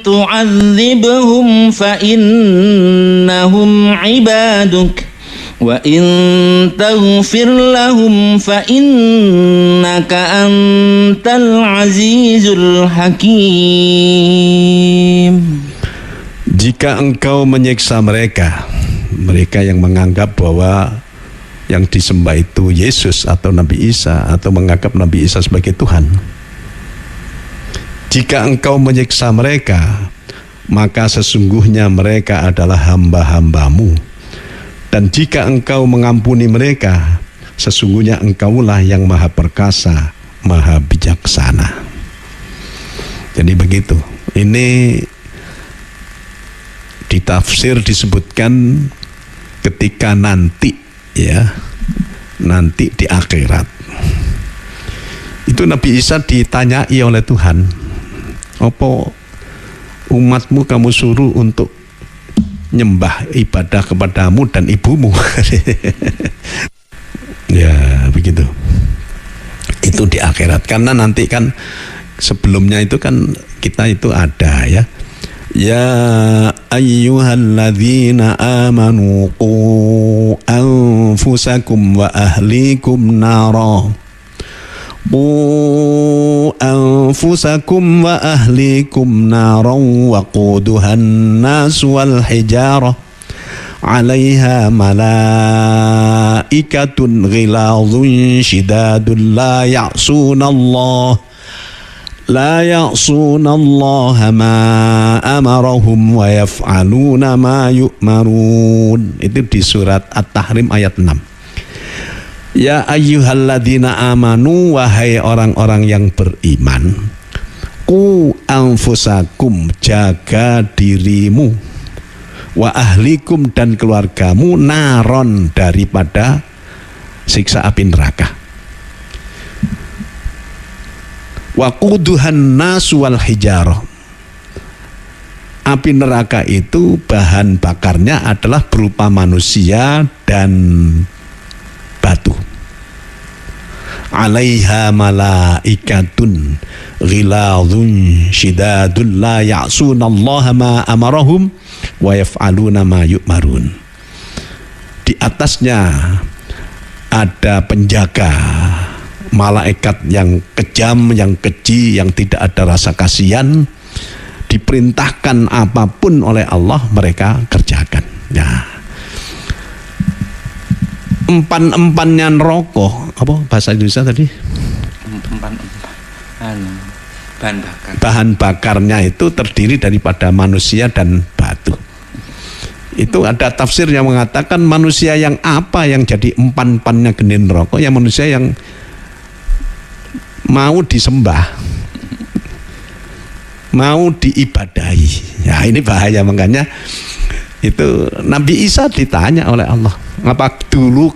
tu'adzibhum fa innahum ibaduk wa in taghfir lahum fa innaka antal azizul hakim. Jika engkau menyiksa mereka yang menganggap bahwa yang disembah itu Yesus atau Nabi Isa, atau menganggap Nabi Isa sebagai Tuhan, jika engkau menyiksa mereka, maka sesungguhnya mereka adalah hamba-hambamu, dan jika engkau mengampuni mereka, sesungguhnya engkaulah yang maha perkasa, maha bijaksana. Jadi begitu. Ini di tafsir disebutkan ketika nanti, ya, nanti di akhirat itu Nabi Isa ditanyai oleh Tuhan, apa umatmu kamu suruh untuk nyembah ibadah kepadamu dan ibumu? Ya begitu. Itu di akhirat, karena nanti kan sebelumnya itu kan kita itu ada, ya. Ya ayyuhalladzina amanu qu anfusakum wa ahlikum nara. Qu anfusakum wa ahlikum naran waquduhan nas wal hijarah 'alaiha malaikatun ghilazun shidadun la ya'sunallaha ma amarahum wa yaf'aluna ma yu'marun. Itu di surat At-Tahrim ayat 6. Ya ayyuhalladzina amanu, wahai orang-orang yang beriman, qu anfusakum, jaga dirimu, wa ahlikum, dan keluargamu, naron, daripada siksa api neraka. Waquduhan nasu wal hijarah. Api neraka itu bahan bakarnya adalah berupa manusia dan batu. 'Alaiha malaikatun ghilazun shidadun la ya'sunallaha ma amarahum wa yaf'aluna ma yu'marun. Di atasnya ada penjaga, malaikat yang kejam, yang keji, yang tidak ada rasa kasihan. Diperintahkan apapun oleh Allah mereka kerjakan. Nah, empan-empannya rokok, apa bahasa Indonesia tadi? Bahan bakarnya itu terdiri daripada manusia dan batu. Itu ada tafsir yang mengatakan manusia yang apa yang jadi empan-empannya genin rokok, yang manusia yang mau disembah, mau diibadahi. Ya ini bahaya, makanya itu Nabi Isa ditanya oleh Allah, apa dulu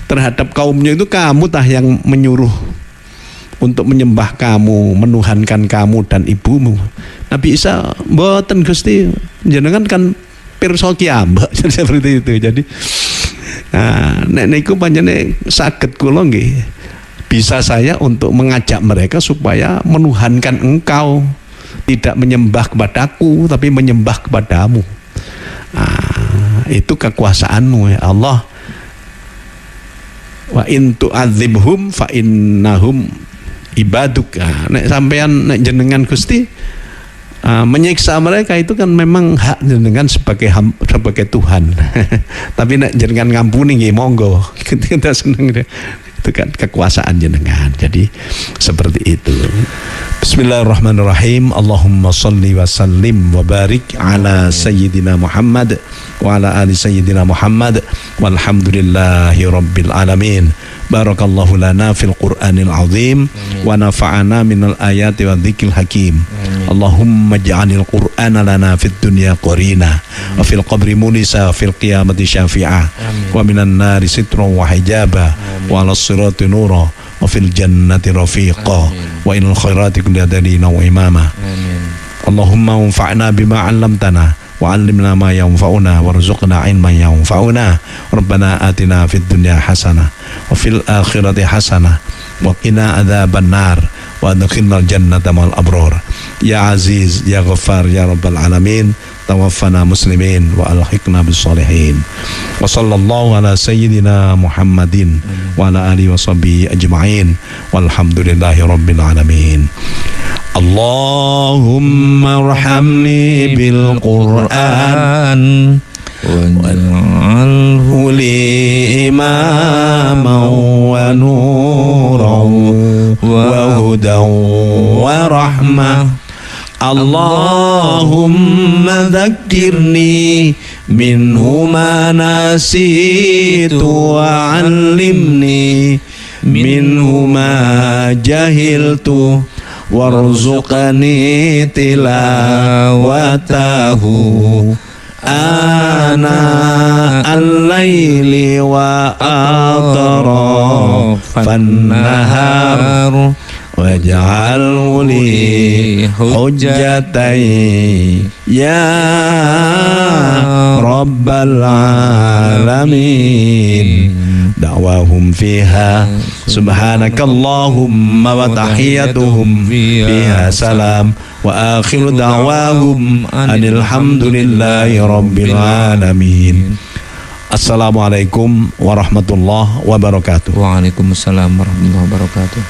terhadap kaumnya itu kamu tah yang menyuruh untuk menyembah kamu, menuhankan kamu dan ibumu? Nabi Isa, mboten Gusti, jenengan kan pirsa kiambak, seperti itu. Jadi nah, nek niku panjenengan saged kula nggih bisa saya untuk mengajak mereka supaya menuhankan Engkau, tidak menyembah kepadaku tapi menyembah kepadamu. Itu kekuasaanmu ya Allah. Wa in tu'adzibhum fa innahum ibaduk. Nek sampean nek jenengan Gusti menyiksa mereka itu kan memang hak jenengan sebagai Tuhan. Tapi nek jenengan ngampuni nggih monggo. Kita seneng deh. Itu kan kekuasaan jenengan. Jadi seperti itu. Bismillahirrahmanirrahim. Allahumma salli wa sallim wa barik ala sayyidina Muhammad wa ala ali sayyidina Muhammad walhamdulillahi rabbil alamin. Barakallahu lana fil Qur'anil azim wa nafa'ana minal ayati wa dzikril hakim. Allahumma ij'alil Qur'ana lana fid dunya qarina wa fil qabri munisa fil qiyamati syafi'ah wa minan nari sitran wa hijaba wa ala sirati nura wa fil jannati rafiqa wa inal khairati kulli dalina wa imama. Allahumma anfa'na bima 'allamtana wa 'allimna ma yanfa'una warzuqna 'ilman yanfa'una. Rabbana atina fid dunya hasanah wa fil akhirati hasanah wa qina adzaban nar wa adkhilnal jannata ma'al abrar. Ya Aziz ya Ghaffar ya Rabbal alamin. Tawaffana muslimin wa alhiqna bis salihin. Wa sallallahu ala sayyidina Muhammadin wa ala alihi wa sahbihi ajma'in. Walhamdulillahi rabbil alamin. Allahumma arhamni bil Qur'an waj'alhu li imaman wa nuran wa hudan wa rahmah. Allahumma dhakkirni minhu ma nasitu wa 'allimni minhu ma jahiltu warzuqni tilawatahu ana al-laili wa atrafan nahar waj'alhu li hujjatai ya rabbal alamin. Da'wahum fiha subhanakallahumma wa tahiyyatuhum fiha salam wa akhiru da'wahum anil hamdulillahi rabbil alamin. Assalamualaikum warahmatullahi wabarakatuh. Waalaikumsalam warahmatullahi wabarakatuh.